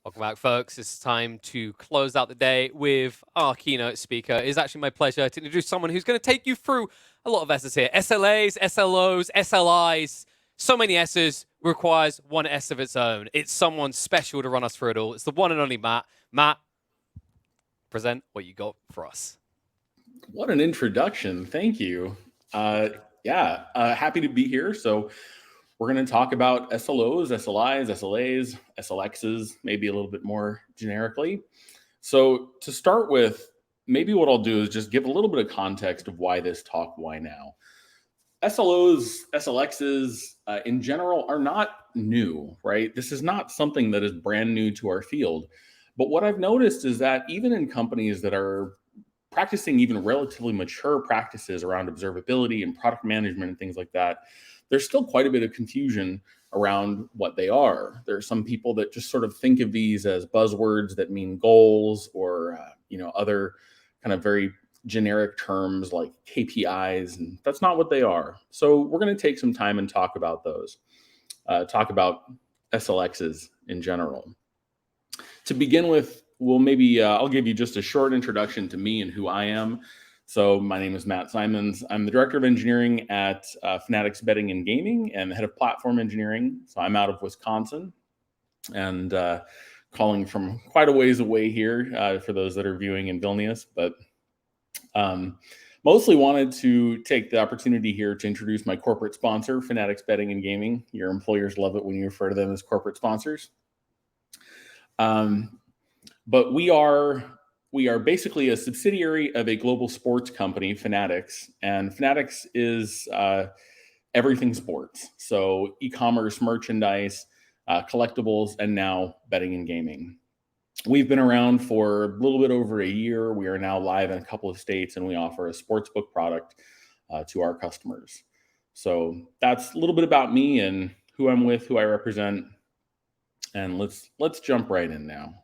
Welcome back, folks. It's time to close out the day with our keynote speaker. It is actually my pleasure to introduce someone who's going to take you through a lot of S's here. SLAs, SLOs, SLIs. So many S's requires one S of its own. It's someone special to run us through it all. It's the one and only Matt. Matt, present what you got for us. What an introduction. Thank you. Happy to be here. So we're going to talk about SLOs, SLIs, SLAs, SLXs, maybe a little bit more generically. So to start with, maybe what I'll do is just give a little bit of context of why this talk, why now. SLOs, SLXs in general are not new, right? This is not something that is brand new to our field. But what I've noticed is that even in companies that are practicing even relatively mature practices around observability and product management and things like that, there's still quite a bit of confusion around what they are. There are some people that just sort of think of these as buzzwords that mean goals or other kind of very generic terms like KPIs, and that's not what they are. So we're going to take some time and talk about those, talk about SLXs in general. To begin with, I'll give you just a short introduction to me and who I am. So my name is Matt Simons. I'm the Director of Engineering at Fanatics Betting and Gaming and the Head of Platform Engineering. So I'm out of Wisconsin and calling from quite a ways away here for those that are viewing in Vilnius. But mostly wanted to take the opportunity here to introduce my corporate sponsor, Fanatics Betting and Gaming. Your employers love it when you refer to them as corporate sponsors. But we are basically a subsidiary of a global sports company, Fanatics, and Fanatics is everything sports. So e-commerce, merchandise, collectibles, and now betting and gaming. We've been around for a little bit over a year. We are now live in a couple of states, and we offer a sportsbook product to our customers. So that's a little bit about me and who I'm with, who I represent. And let's jump right in now.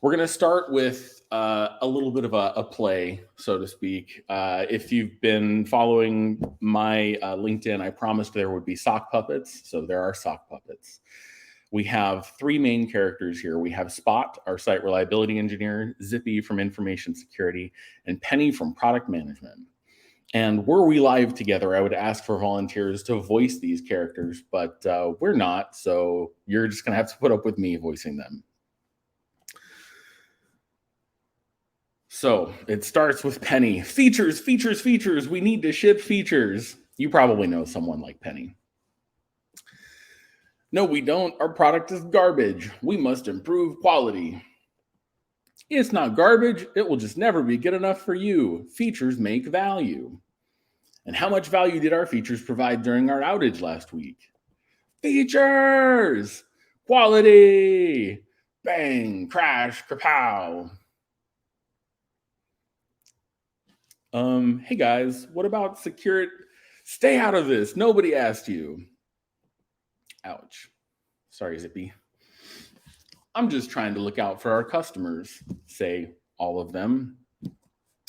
We're going to start with a little bit of a play, so to speak. If you've been following my LinkedIn, I promised there would be sock puppets. So there are sock puppets. We have three main characters here. We have Spot, our site reliability engineer, Zippy from information security, and Penny from product management. And were we live together, I would ask for volunteers to voice these characters, but we're not. So you're just going to have to put up with me voicing them. So it starts with Penny. Features, features, features. We need to ship features. You probably know someone like Penny. No, we don't. Our product is garbage. We must improve quality. It's not garbage. It will just never be good enough for you. Features make value. And how much value did our features provide during our outage last week? Features! Quality! Bang! Crash! Kapow! Hey guys, what about security? Stay out of this. Nobody asked you. Ouch. Sorry, Zippy. I'm just trying to look out for our customers, say all of them.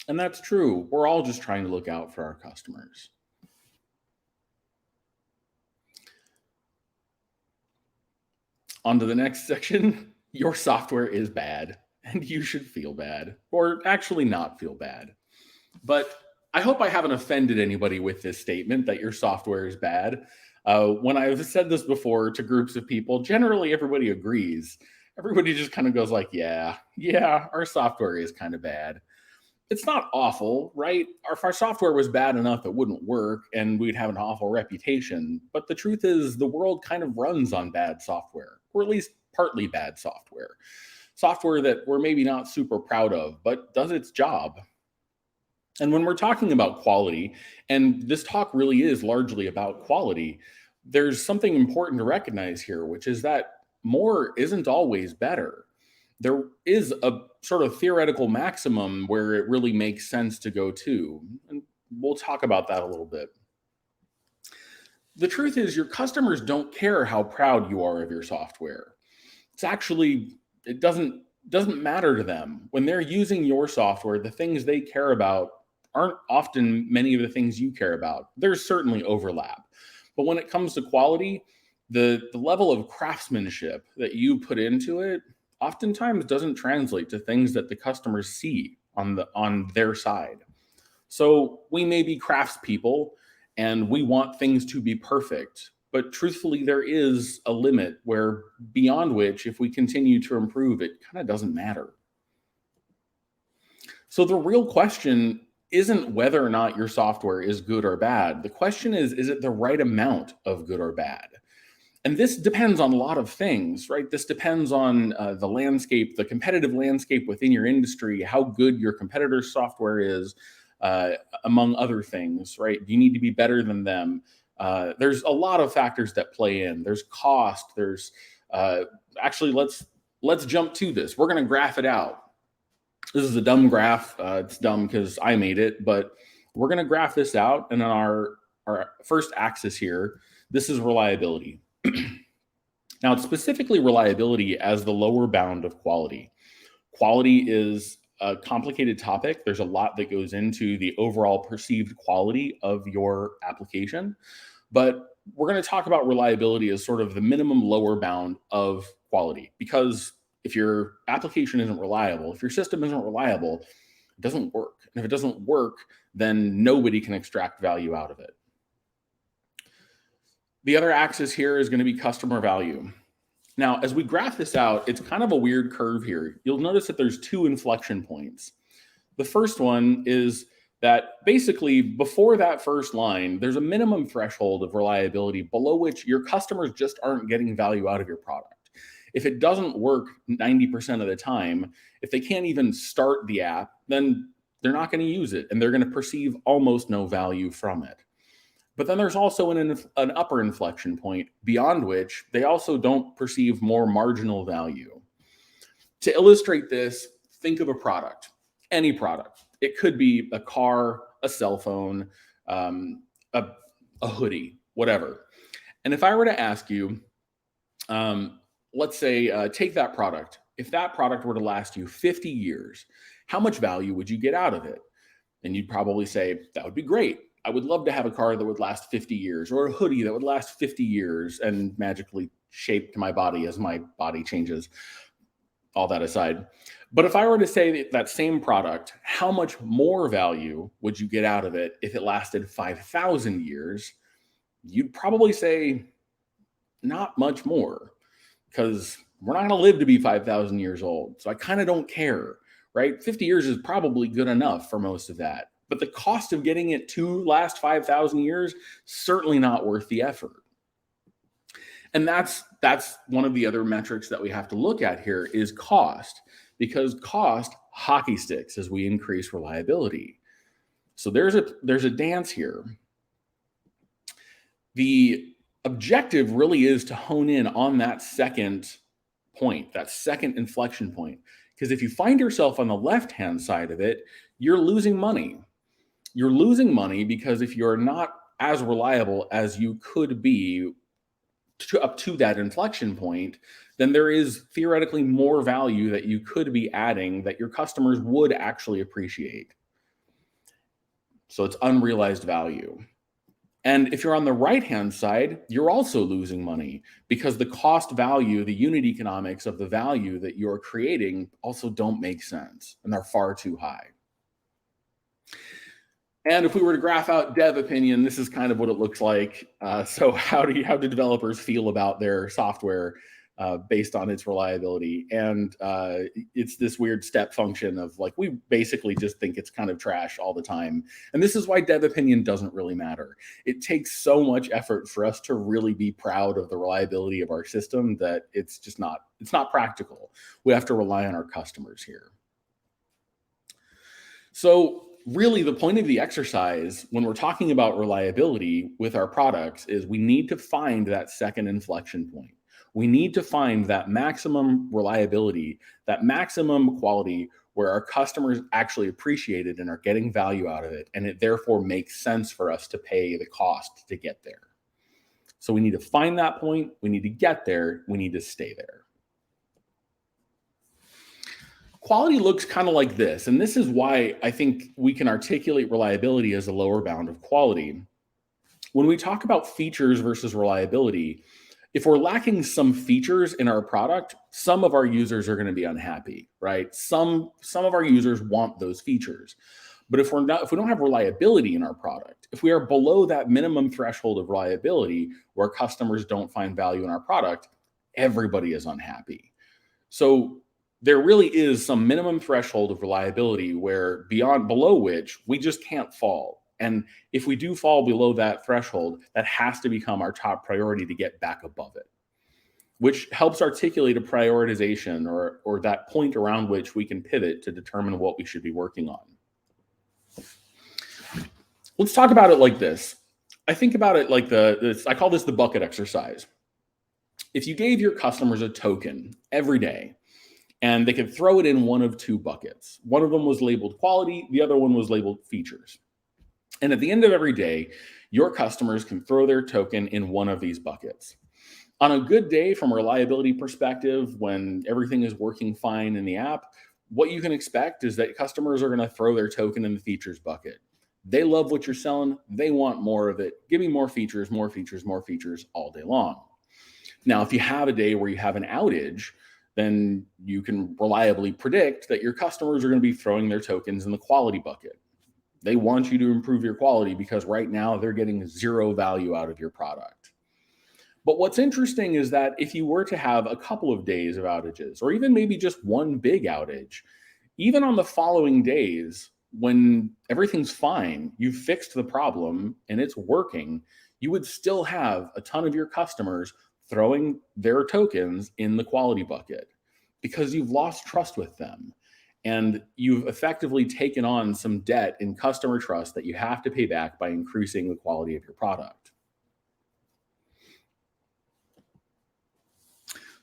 And that's true. We're all just trying to look out for our customers. On to the next section. Your software is bad, and you should feel bad, or actually not feel bad. But I hope I haven't offended anybody with this statement that your software is bad. When I've said this before to groups of people, generally everybody agrees. Everybody just kind of goes like, yeah, our software is kind of bad. It's not awful, right? If our software was bad enough, it wouldn't work and we'd have an awful reputation. But the truth is the world kind of runs on bad software, or at least partly bad software. Software that we're maybe not super proud of, but does its job. And when we're talking about quality, and this talk really is largely about quality, there's something important to recognize here, which is that more isn't always better. There is a sort of theoretical maximum where it really makes sense to go to. And we'll talk about that a little bit. The truth is your customers don't care how proud you are of your software. It doesn't matter to them. When they're using your software, the things they care about aren't often many of the things you care about. There's certainly overlap. But when it comes to quality, the level of craftsmanship that you put into it oftentimes doesn't translate to things that the customers see on their side. So we may be craftspeople and we want things to be perfect, but truthfully, there is a limit where beyond which, if we continue to improve, it kind of doesn't matter. So the real question isn't whether or not your software is good or bad. The question is it the right amount of good or bad? And this depends on a lot of things, right? This depends on the landscape, the competitive landscape within your industry, how good your competitor's software is, among other things, right? You need to be better than them. There's a lot of factors that play in. There's cost. There's actually, let's jump to this. We're going to graph it out. This is a dumb graph. It's dumb because I made it, but we're going to graph this out. And on our first axis here, this is reliability. Now, it's specifically reliability as the lower bound of quality. Quality is a complicated topic. There's a lot that goes into the overall perceived quality of your application, but we're going to talk about reliability as sort of the minimum lower bound of quality, because if your application isn't reliable, if your system isn't reliable, it doesn't work. And if it doesn't work, then nobody can extract value out of it. The other axis here is going to be customer value. Now, as we graph this out, it's kind of a weird curve here. You'll notice that there's two inflection points. The first one is that basically before that first line, there's a minimum threshold of reliability below which your customers just aren't getting value out of your product. If it doesn't work 90% of the time, if they can't even start the app, then they're not going to use it and they're going to perceive almost no value from it. But then there's also an upper inflection point beyond which they also don't perceive more marginal value. To illustrate this, think of a product, any product. It could be a car, a cell phone, a hoodie, whatever. And if I were to ask you, let's say, take that product. If that product were to last you 50 years, how much value would you get out of it? And you'd probably say, that would be great. I would love to have a car that would last 50 years, or a hoodie that would last 50 years and magically shape to my body as my body changes, all that aside. But if I were to say that same product, how much more value would you get out of it if it lasted 5,000 years? You'd probably say not much more, because we're not going to live to be 5,000 years old. So I kind of don't care, right? 50 years is probably good enough for most of that. But the cost of getting it to last 5,000 years, certainly not worth the effort. And that's one of the other metrics that we have to look at here is cost, because cost hockey sticks as we increase reliability. So there's a dance here. The objective really is to hone in on that second point, that second inflection point. Because if you find yourself on the left-hand side of it, you're losing money. You're losing money because if you're not as reliable as you could be up to that inflection point, then there is theoretically more value that you could be adding that your customers would actually appreciate. So it's unrealized value. And if you're on the right-hand side, you're also losing money because the cost value, the unit economics of the value that you're creating also don't make sense and they're far too high. And if we were to graph out dev opinion, this is kind of what it looks like. So how do developers feel about their software based on its reliability? And it's this weird step function of like, we basically just think it's kind of trash all the time. And this is why dev opinion doesn't really matter. It takes so much effort for us to really be proud of the reliability of our system that it's not practical. We have to rely on our customers here. So really, the point of the exercise when we're talking about reliability with our products is we need to find that second inflection point. We need to find that maximum reliability, that maximum quality where our customers actually appreciate it and are getting value out of it. And it therefore makes sense for us to pay the cost to get there. So we need to find that point. We need to get there. We need to stay there. Quality looks kind of like this, and this is why I think we can articulate reliability as a lower bound of quality. When we talk about features versus reliability, If we're lacking some features in our product, some of our users are going to be unhappy, right? Some of our users want those features. But if we don't have reliability in our product, if we are below that minimum threshold of reliability where customers don't find value in our product, everybody is unhappy. So there really is some minimum threshold of reliability where below which we just can't fall. And if we do fall below that threshold, that has to become our top priority to get back above it, which helps articulate a prioritization or that point around which we can pivot to determine what we should be working on. Let's talk about it like this. I think about it like I call this the bucket exercise. If you gave your customers a token every day and they could throw it in one of two buckets, one of them was labeled quality, the other one was labeled features. And at the end of every day, your customers can throw their token in one of these buckets. On a good day from a reliability perspective, when everything is working fine in the app, what you can expect is that customers are going to throw their token in the features bucket. They love what you're selling. They want more of it. Give me more features, more features, more features all day long. Now, if you have a day where you have an outage, then you can reliably predict that your customers are going to be throwing their tokens in the quality bucket. They want you to improve your quality because right now they're getting zero value out of your product. But what's interesting is that if you were to have a couple of days of outages, or even maybe just one big outage, even on the following days, when everything's fine, you've fixed the problem and it's working, you would still have a ton of your customers throwing their tokens in the quality bucket because you've lost trust with them. And you've effectively taken on some debt in customer trust that you have to pay back by increasing the quality of your product.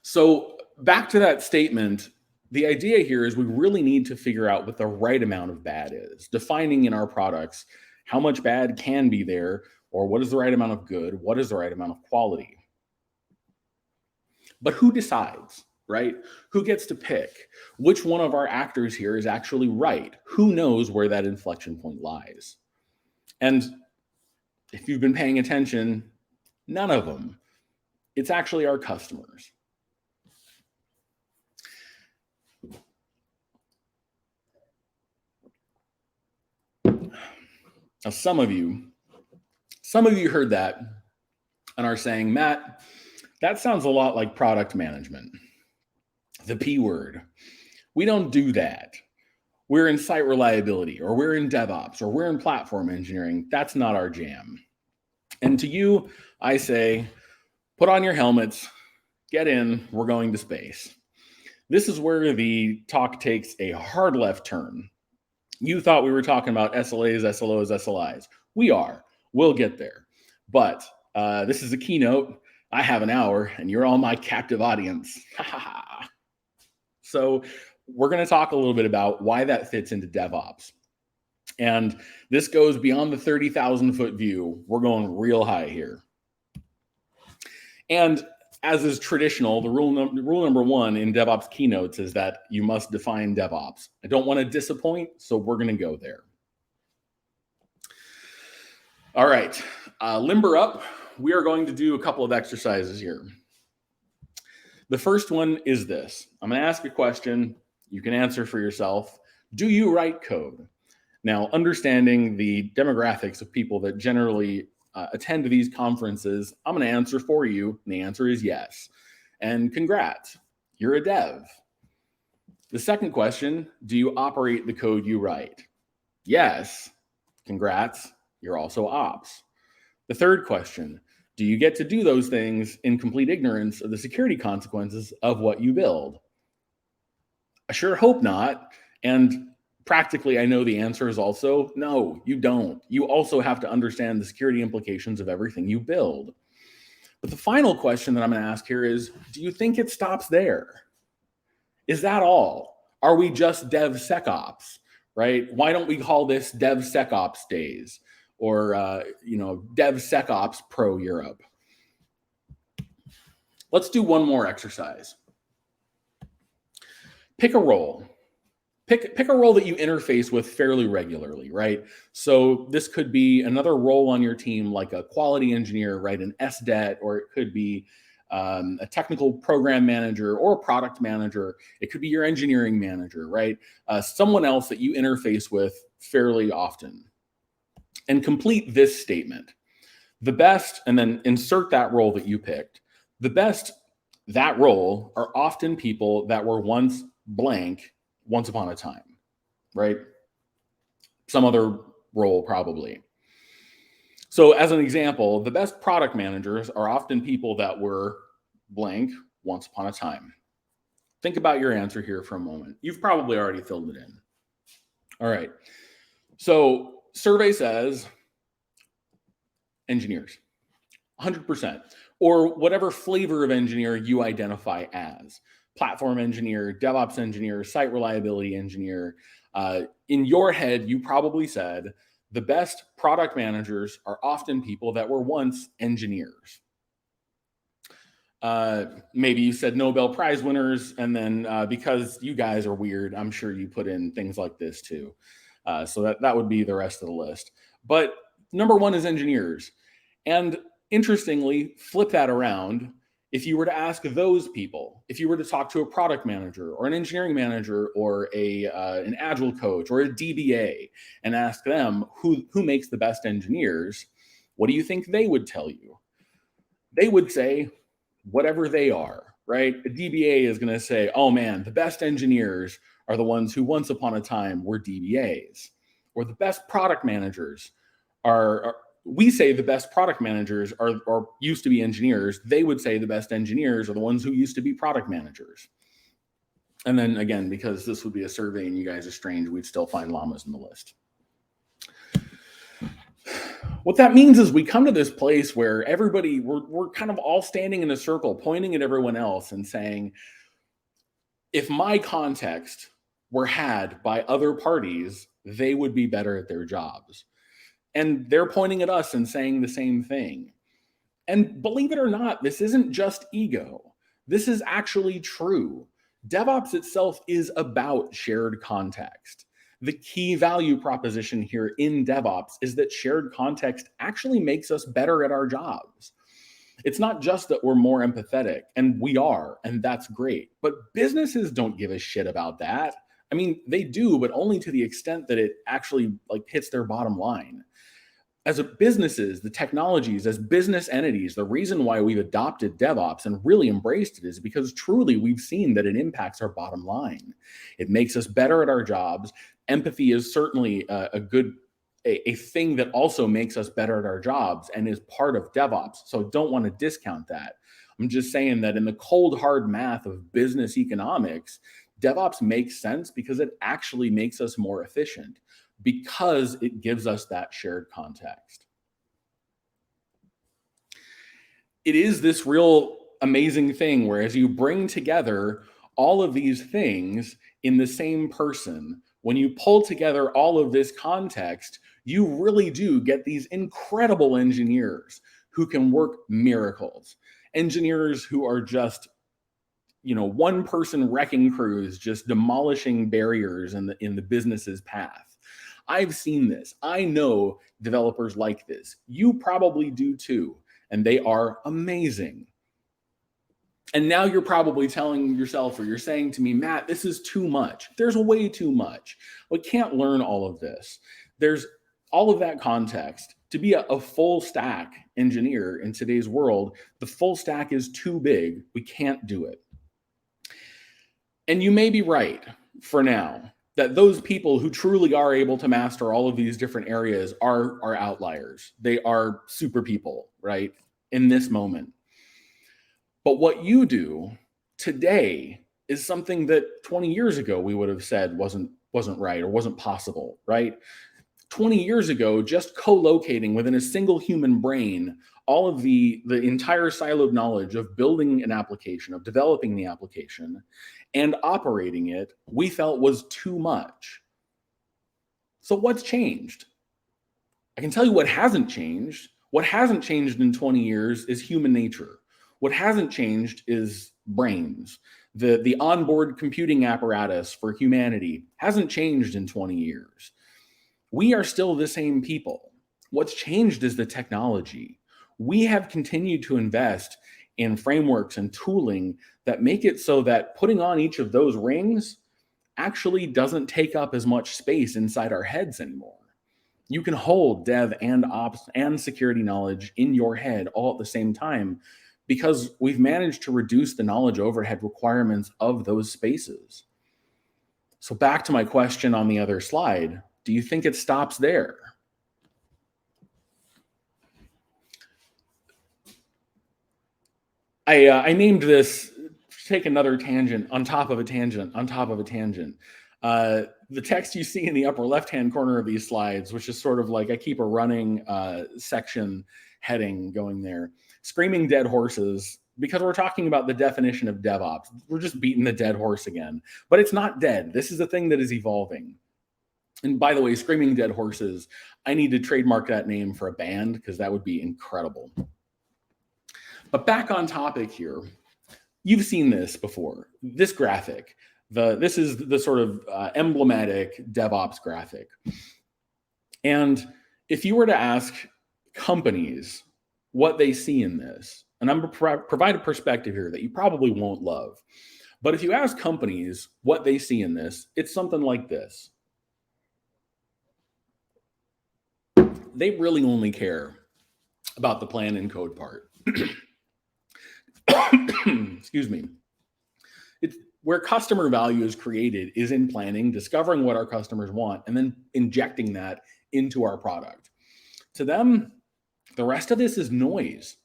So back to that statement, the idea here is we really need to figure out what the right amount of bad is, defining in our products how much bad can be there, or what is the right amount of good, what is the right amount of quality. But who decides, right? Who gets to pick? Which one of our actors here is actually right? Who knows where that inflection point lies? And if you've been paying attention, none of them. It's actually our customers. Now, some of you heard that and are saying, Matt, that sounds a lot like product management. The P word. We don't do that. We're in site reliability, or we're in DevOps, or we're in platform engineering. That's not our jam. And to you, I say, put on your helmets, get in, we're going to space. This is where the talk takes a hard left turn. You thought we were talking about SLAs, SLOs, SLIs. We are. We'll get there. But this is a keynote. I have an hour, and you're all my captive audience. So we're going to talk a little bit about why that fits into DevOps. And this goes beyond the 30,000-foot view. We're going real high here. And as is traditional, the rule number one in DevOps keynotes is that you must define DevOps. I don't want to disappoint, so we're going to go there. All right, limber up. We are going to do a couple of exercises here. The first one is this. I'm going to ask a question. You can answer for yourself. Do you write code? Now, understanding the demographics of people that generally attend these conferences, I'm going to answer for you. And the answer is yes. And congrats, you're a dev. The second question, do you operate the code you write? Yes. Congrats, you're also ops. The third question, do you get to do those things in complete ignorance of the security consequences of what you build? I sure hope not. And practically, I know the answer is also no, you don't. You also have to understand the security implications of everything you build. But the final question that I'm going to ask here is, do you think it stops there? Is that all? Are we just DevSecOps, right? Why don't we call this DevSecOps days or, DevSecOps Pro Europe? Let's do one more exercise. Pick a role. Pick a role that you interface with fairly regularly, right? So this could be another role on your team, like a quality engineer, right? An SDET, or it could be a technical program manager or a product manager. It could be your engineering manager, right? Someone else that you interface with fairly often. And complete this statement. The best, and then insert that role that you picked. The best, that role, are often people that were once blank once upon a time, right? Some other role probably. So as an example, the best product managers are often people that were blank once upon a time. Think about your answer here for a moment. You've probably already filled it in. All right. So survey says engineers, 100%, or whatever flavor of engineer you identify as. Platform engineer, DevOps engineer, site reliability engineer. In your head, you probably said the best product managers are often people that were once engineers. Maybe you said Nobel Prize winners, and then because you guys are weird, I'm sure you put in things like this too. So that would be the rest of the list. But number one is engineers. And interestingly, flip that around. If you were to ask those people, if you were to talk to a product manager or an engineering manager or an agile coach or a DBA and ask them who makes the best engineers, what do you think they would tell you? They would say whatever they are, right? A DBA is going to say, oh man, the best engineers are the ones who once upon a time were DBAs. Or the best product managers we say the best product managers are used to be engineers. They would say the best engineers are the ones who used to be product managers. And then again, because this would be a survey and you guys are strange, we'd still find llamas in the list. What that means is we come to this place where we're kind of all standing in a circle, pointing at everyone else and saying, if my context were had by other parties, they would be better at their jobs. And they're pointing at us and saying the same thing. And believe it or not, this isn't just ego. This is actually true. DevOps itself is about shared context. The key value proposition here in DevOps is that shared context actually makes us better at our jobs. It's not just that we're more empathetic, and we are, and that's great. But businesses don't give a shit about that. I mean, they do, but only to the extent that it actually hits their bottom line. As businesses, the technologies, as business entities, the reason why we've adopted DevOps and really embraced it is because truly we've seen that it impacts our bottom line. It makes us better at our jobs. Empathy is certainly a thing that also makes us better at our jobs and is part of DevOps. So don't want to discount that. I'm just saying that in the cold, hard math of business economics, DevOps makes sense because it actually makes us more efficient, because it gives us that shared context. It is this real amazing thing where as you bring together all of these things in the same person, when you pull together all of this context, you really do get these incredible engineers who can work miracles. Engineers who are just one person wrecking crews, just demolishing barriers in the business's path. I've seen this. I know developers like this. You probably do too. And they are amazing. And now you're probably telling yourself, or you're saying to me, Matt, this is too much. There's way too much. We can't learn all of this. There's all of that context. To be a full stack engineer in today's world, the full stack is too big. We can't do it. And you may be right for now, that those people who truly are able to master all of these different areas are outliers. They are super people, right? In this moment. But what you do today is something that 20 years ago we would have said wasn't right or wasn't possible, right? 20 years ago, just co-locating within a single human brain all of the entire siloed knowledge of building an application, of developing the application, and operating it, we felt was too much. So what's changed? I can tell you what hasn't changed. What hasn't changed in 20 years is human nature. What hasn't changed is brains. The onboard computing apparatus for humanity hasn't changed in 20 years. We are still the same people. What's changed is the technology. We have continued to invest and frameworks and tooling that make it so that putting on each of those rings actually doesn't take up as much space inside our heads anymore. You can hold dev and ops and security knowledge in your head all at the same time because we've managed to reduce the knowledge overhead requirements of those spaces. So back to my question on the other slide, do you think it stops there? I named this, take another tangent on top of a tangent on top of a tangent. The text you see in the upper left-hand corner of these slides, which is sort of like I keep a running section heading going there. Screaming dead horses, because we're talking about the definition of DevOps. We're just beating the dead horse again, but it's not dead. This is a thing that is evolving. And by the way, Screaming Dead Horses, I need to trademark that name for a band because that would be incredible. But back on topic here, you've seen this before, this graphic. This is the sort of emblematic DevOps graphic. And if you were to ask companies what they see in this, and I'm going to provide a perspective here that you probably won't love, but if you ask companies what they see in this, it's something like this. They really only care about the plan and code part. Excuse me. It's where customer value is created is in planning, discovering what our customers want, and then injecting that into our product. To them, the rest of this is noise.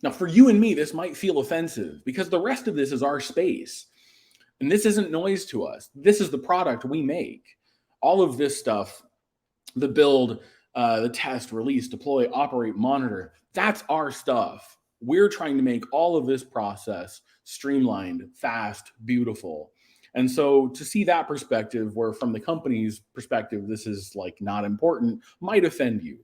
Now, for you and me, this might feel offensive because the rest of this is our space. And this isn't noise to us. This is the product we make. All of this stuff, the build, the test, release, deploy, operate, monitor, that's our stuff. We're trying to make all of this process streamlined, fast, beautiful. And so to see that perspective, where from the company's perspective, this is like not important, might offend you.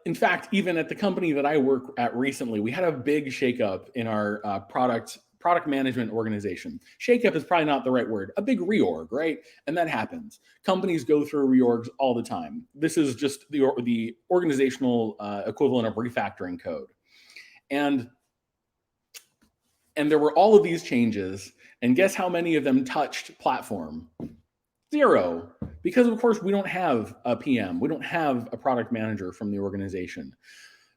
In fact, even at the company that I work at recently, we had a big shakeup in our product management organization. Shakeup is probably not the right word, a big reorg, right? And that happens. Companies go through reorgs all the time. This is just the organizational equivalent of refactoring code. And there were all of these changes, and guess how many of them touched platform? 0, because of course we don't have a PM, we don't have a product manager from the organization.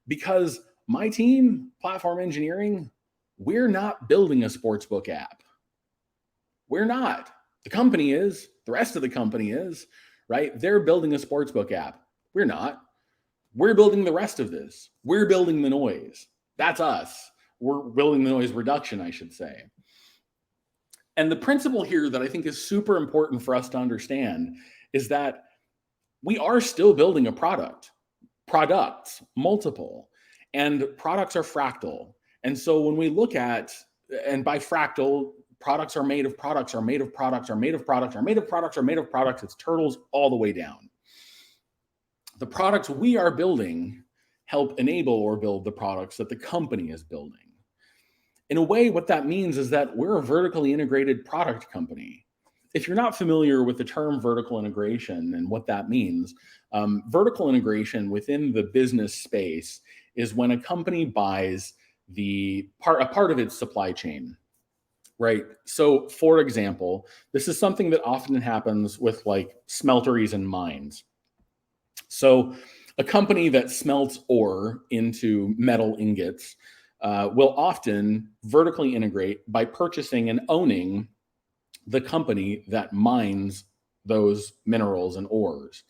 Because my team, platform engineering, we're not building a sportsbook app. We're not. The company is, the rest of the company is, right? They're building a sportsbook app. We're not. We're building the rest of this. We're building the noise. That's us. We're building the noise reduction, I should say. And the principle here that I think is super important for us to understand is that we are still building a product. Products, multiple, and products are fractal. And so when we look at, and by fractal, products are made of products, are made of products, are made of products, are made of products, are made of products, it's turtles all the way down. The products we are building help enable or build the products that the company is building. In a way, what that means is that we're a vertically integrated product company. If you're not familiar with the term vertical integration and what that means, vertical integration within the business space is when a company buys a part of its supply chain, right? So for example, this is something that often happens with like smelteries and mines. So a company that smelts ore into metal ingots will often vertically integrate by purchasing and owning the company that mines those minerals and ores.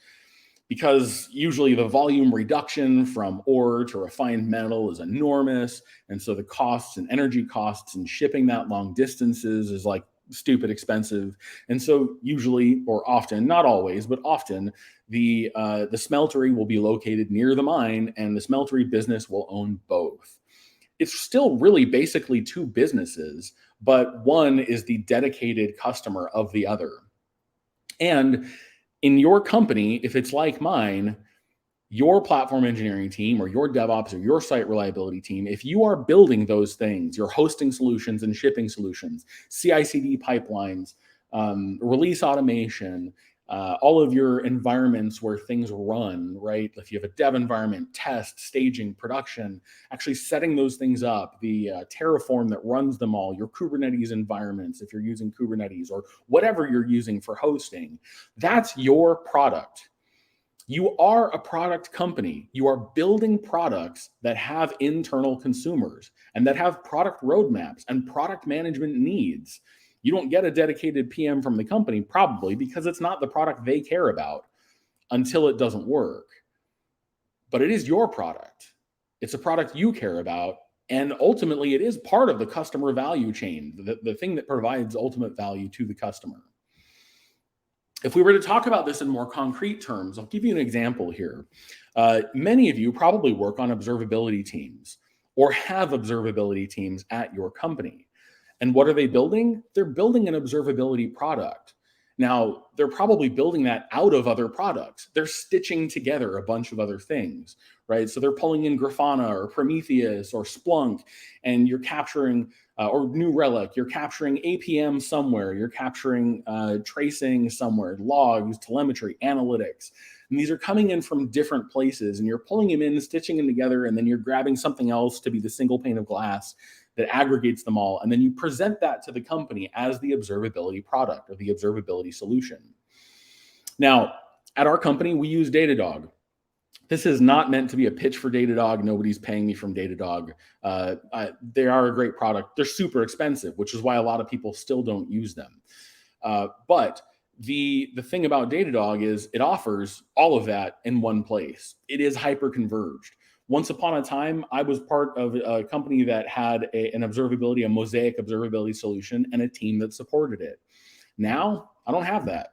Because usually the volume reduction from ore to refined metal is enormous. And so the costs and energy costs and shipping that long distances is like stupid expensive. And so usually, or often, not always, but often, the smeltery will be located near the mine and the smeltery business will own both. It's still really basically two businesses, but one is the dedicated customer of the other. And in your company, if it's like mine, your platform engineering team or your DevOps or your site reliability team, if you are building those things, your hosting solutions and shipping solutions, CI/CD pipelines, release automation, all of your environments where things run, right? If you have a dev environment, test, staging, production, actually setting those things up, the Terraform that runs them all, your Kubernetes environments, if you're using Kubernetes or whatever you're using for hosting, that's your product. You are a product company. You are building products that have internal consumers and that have product roadmaps and product management needs. You don't get a dedicated PM from the company, probably because it's not the product they care about until it doesn't work. But it is your product. It's a product you care about. And ultimately, it is part of the customer value chain, the thing that provides ultimate value to the customer. If we were to talk about this in more concrete terms, I'll give you an example here. Many of you probably work on observability teams or have observability teams at your company. And what are they building? They're building an observability product. Now, they're probably building that out of other products. They're stitching together a bunch of other things, right? So they're pulling in Grafana or Prometheus or Splunk, and you're capturing, or New Relic, you're capturing APM somewhere, you're capturing tracing somewhere, logs, telemetry, analytics. And these are coming in from different places, and you're pulling them in, stitching them together, and then you're grabbing something else to be the single pane of glass that aggregates them all. And then you present that to the company as the observability product or the observability solution. Now, at our company, we use Datadog. This is not meant to be a pitch for Datadog. Nobody's paying me from Datadog. They are a great product. They're super expensive, which is why a lot of people still don't use them. But the thing about Datadog is it offers all of that in one place. It is hyper-converged. Once upon a time, I was part of a company that had a Mosaic observability solution and a team that supported it. Now, I don't have that.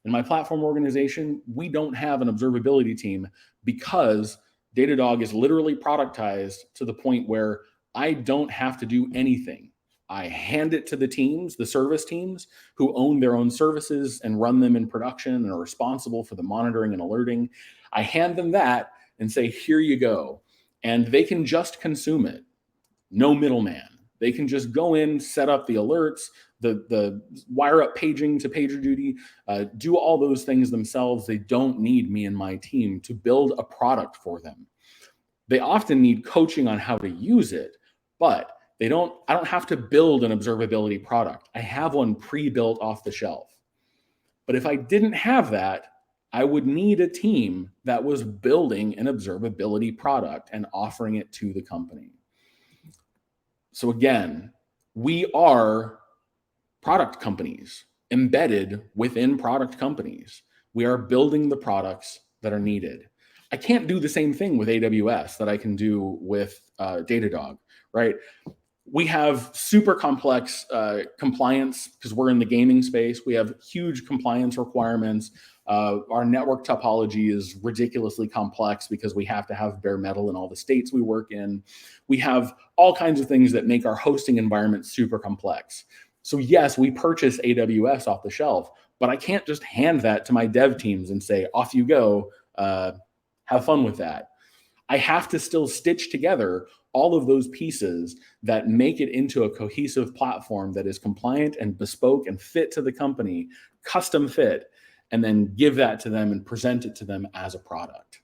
In my platform organization, we don't have an observability team because Datadog is literally productized to the point where I don't have to do anything. I hand it to the teams, the service teams, who own their own services and run them in production and are responsible for the monitoring and alerting. I hand them that and say, here you go. And they can just consume it. No middleman. They can just go in, set up the alerts, the wire up paging to PagerDuty, do all those things themselves. They don't need me and my team to build a product for them. They often need coaching on how to use it, but I don't have to build an observability product. I have one pre-built off the shelf. But if I didn't have that, I would need a team that was building an observability product and offering it to the company. So again, we are product companies embedded within product companies. We are building the products that are needed. I can't do the same thing with AWS that I can do with Datadog, right? We have super complex compliance because we're in the gaming space. We have huge compliance requirements. Our network topology is ridiculously complex because we have to have bare metal in all the states we work in. We have all kinds of things that make our hosting environment super complex. So yes, we purchase AWS off the shelf, but I can't just hand that to my dev teams and say, off you go, have fun with that. I have to still stitch together all of those pieces that make it into a cohesive platform that is compliant and bespoke and fit to the company, custom fit, and then give that to them and present it to them as a product.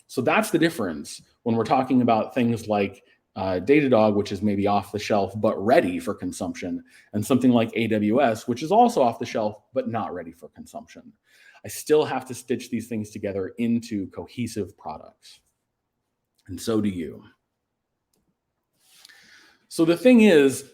So that's the difference when we're talking about things like Datadog, which is maybe off the shelf but ready for consumption, and something like AWS, which is also off the shelf but not ready for consumption. I still have to stitch these things together into cohesive products. And so do you. So the thing is,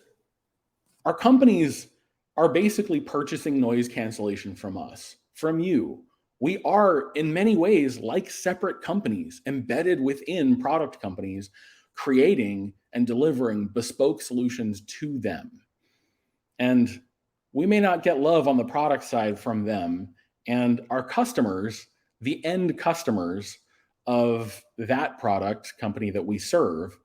our companies are basically purchasing noise cancellation from us, from you. We are, in many ways, like separate companies embedded within product companies, creating and delivering bespoke solutions to them. And we may not get love on the product side from them. And our customers, the end customers of that product company that we serve,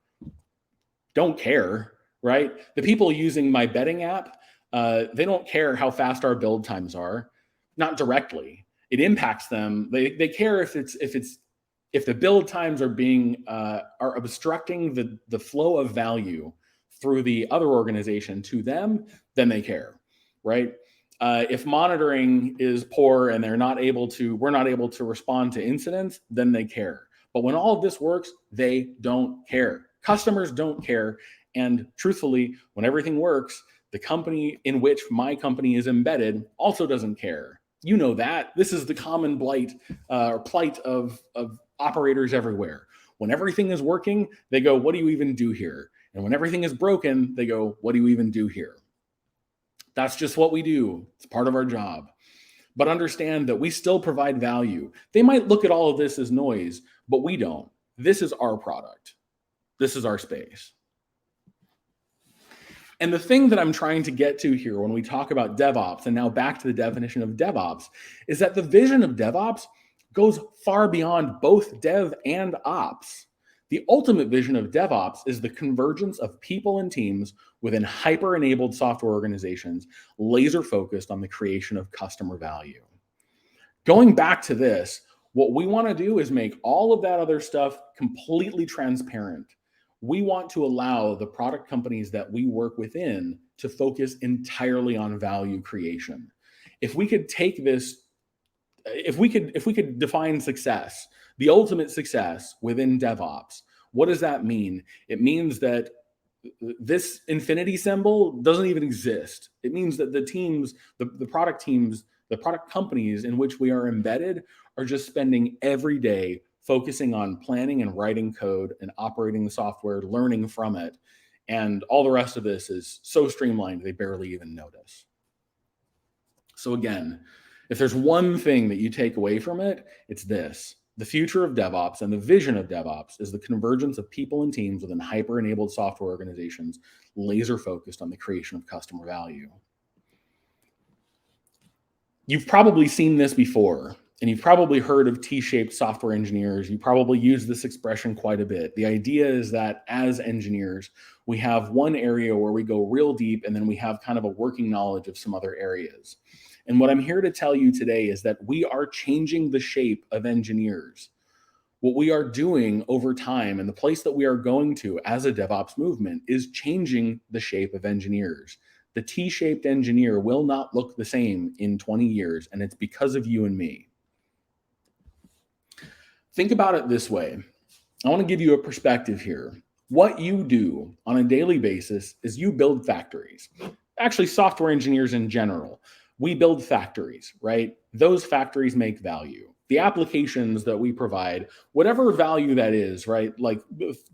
don't care, right? The people using my betting app, they don't care how fast our build times are, not directly. It impacts them. They care if the build times are obstructing the flow of value through the other organization to them, then they care, right? If monitoring is poor and we're not able to respond to incidents, then they care. But when all of this works, they don't care. Customers don't care. And truthfully, when everything works, the company in which my company is embedded also doesn't care. You know that. This is the common plight of operators everywhere. When everything is working, they go, what do you even do here? And when everything is broken, they go, what do you even do here? That's just what we do. It's part of our job. But understand that we still provide value. They might look at all of this as noise, but we don't. This is our product. This is our space. And the thing that I'm trying to get to here when we talk about DevOps, and now back to the definition of DevOps, is that the vision of DevOps goes far beyond both dev and ops. The ultimate vision of DevOps is the convergence of people and teams within hyper-enabled software organizations, laser-focused on the creation of customer value. Going back to this, what we want to do is make all of that other stuff completely transparent. We want to allow the product companies that we work within to focus entirely on value creation. If we could take this, if we could define success, the ultimate success within DevOps, what does that mean? It means that this infinity symbol doesn't even exist. It means that the teams, the product teams, the product companies in which we are embedded are just spending every day focusing on planning and writing code and operating the software, learning from it. And all the rest of this is so streamlined, they barely even notice. So again, if there's one thing that you take away from it, it's this. The future of DevOps and the vision of DevOps is the convergence of people and teams within hyper-enabled software organizations, laser-focused on the creation of customer value. You've probably seen this before, and you've probably heard of T-shaped software engineers. You probably use this expression quite a bit. The idea is that as engineers, we have one area where we go real deep, and then we have kind of a working knowledge of some other areas. And what I'm here to tell you today is that we are changing the shape of engineers. What we are doing over time and the place that we are going to as a DevOps movement is changing the shape of engineers. The T-shaped engineer will not look the same in 20 years, and it's because of you and me. Think about it this way. I want to give you a perspective here. What you do on a daily basis is you build factories. Actually, software engineers in general. We build factories, right? Those factories make value. The applications that we provide, whatever value that is, right? Like,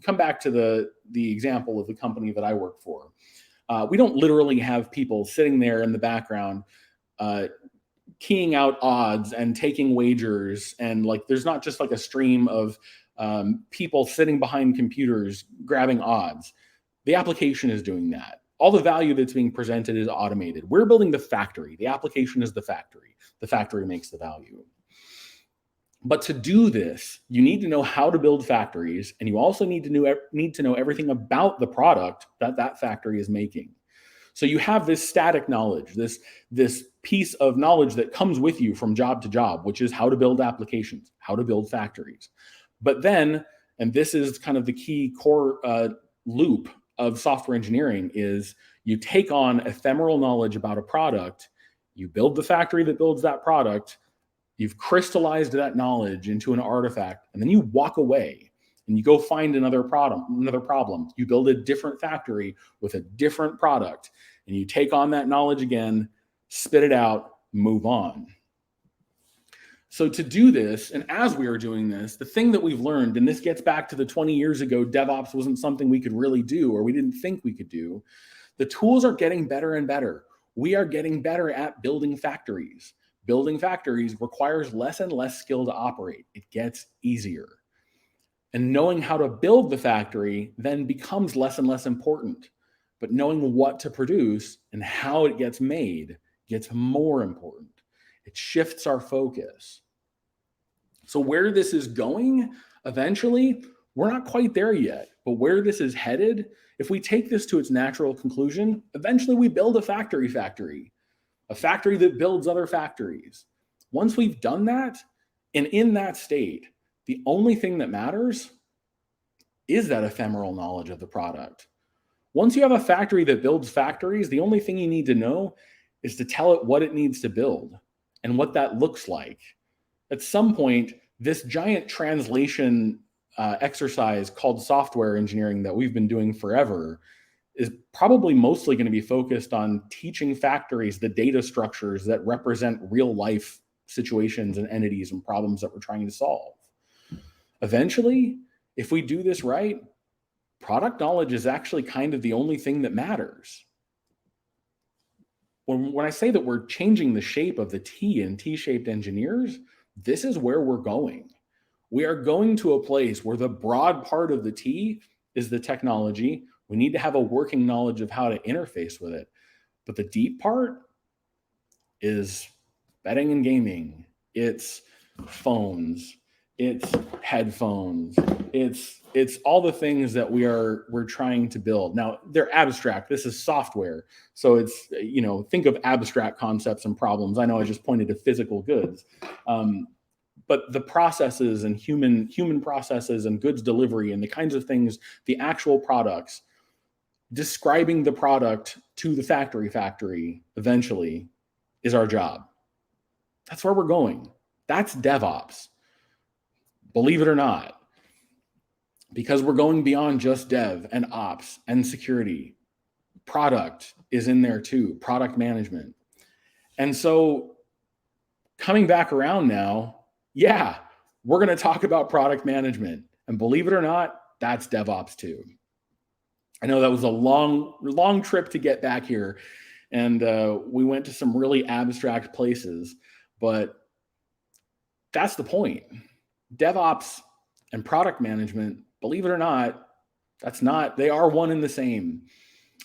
come back to the example of the company that I work for. We don't literally have people sitting there in the background keying out odds and taking wagers, and like there's not just like a stream of people sitting behind computers grabbing odds. The application is doing that. All the value that's being presented is automated. We're building the factory. The application is the factory. The factory makes the value. But to do this, you need to know how to build factories, and you also need to know everything about the product that factory is making. So you have this static knowledge, this piece of knowledge that comes with you from job to job, which is how to build applications, how to build factories. But then, and this is kind of the key core loop of software engineering, is you take on ephemeral knowledge about a product, you build the factory that builds that product, you've crystallized that knowledge into an artifact, and then you walk away and you go find another problem. You build a different factory with a different product, and you take on that knowledge again, spit it out, move on. So to do this, and as we are doing this, the thing that we've learned, and this gets back to the 20 years ago, DevOps wasn't something we could really do, or we didn't think we could do. The tools are getting better and better. We are getting better at building factories. Building factories requires less and less skill to operate. It gets easier. And knowing how to build the factory then becomes less and less important. But knowing what to produce and how it gets made gets more important. It shifts our focus. So where this is going, eventually, we're not quite there yet. But where this is headed, if we take this to its natural conclusion, eventually we build a factory that builds other factories. Once we've done that, and in that state, the only thing that matters is that ephemeral knowledge of the product. Once you have a factory that builds factories, the only thing you need to know is to tell it what it needs to build and what that looks like. At some point, this giant translation exercise called software engineering that we've been doing forever is probably mostly going to be focused on teaching factories the data structures that represent real life situations and entities and problems that we're trying to solve. Eventually, if we do this right, product knowledge is actually kind of the only thing that matters. When I say that we're changing the shape of the T in T-shaped engineers, this is where we're going. We are going to a place where the broad part of the T is the technology. We need to have a working knowledge of how to interface with it. But the deep part is betting and gaming. It's phones. It's headphones. It's all the things that we're trying to build. Now, they're abstract. This is software. So it's, think of abstract concepts and problems. I know I just pointed to physical goods. But the processes and human processes and goods delivery and the kinds of things, the actual products, describing the product to the factory eventually is our job. That's where we're going. That's DevOps. Believe it or not, because we're going beyond just dev and ops and security. Product is in there too, product management. And so coming back around now, yeah, we're going to talk about product management. And believe it or not, that's DevOps too. I know that was a long trip to get back here. And we went to some really abstract places, but that's the point. DevOps and product management, believe it or not, they are one and the same.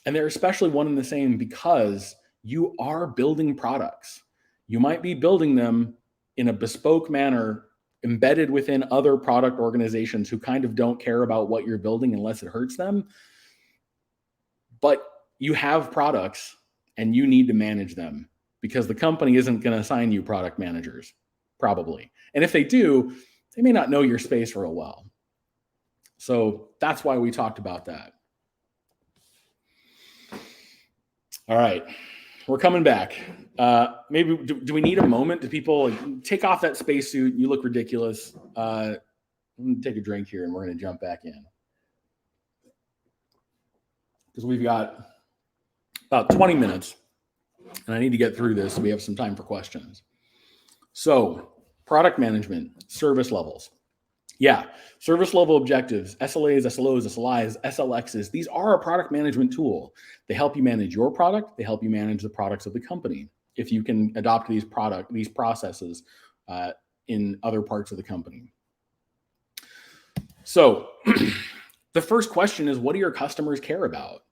And they're especially one and the same because you are building products. You might be building them in a bespoke manner, embedded within other product organizations who kind of don't care about what you're building unless it hurts them. But you have products and you need to manage them because the company isn't going to assign you product managers, probably. And if they do, they may not know your space real well. So that's why we talked about that. All right. We're coming back. Maybe do we need a moment? Do people take off that spacesuit? You look ridiculous. I'm going to take a drink here and we're going to jump back in. Because we've got about 20 minutes and I need to get through this so we have some time for questions. So product management, service levels. Yeah, service level objectives, SLAs, SLOs, SLIs, SLXs. These are a product management tool. They help you manage your product. They help you manage the products of the company. If you can adopt these processes in other parts of the company. So the first question is, what do your customers care about?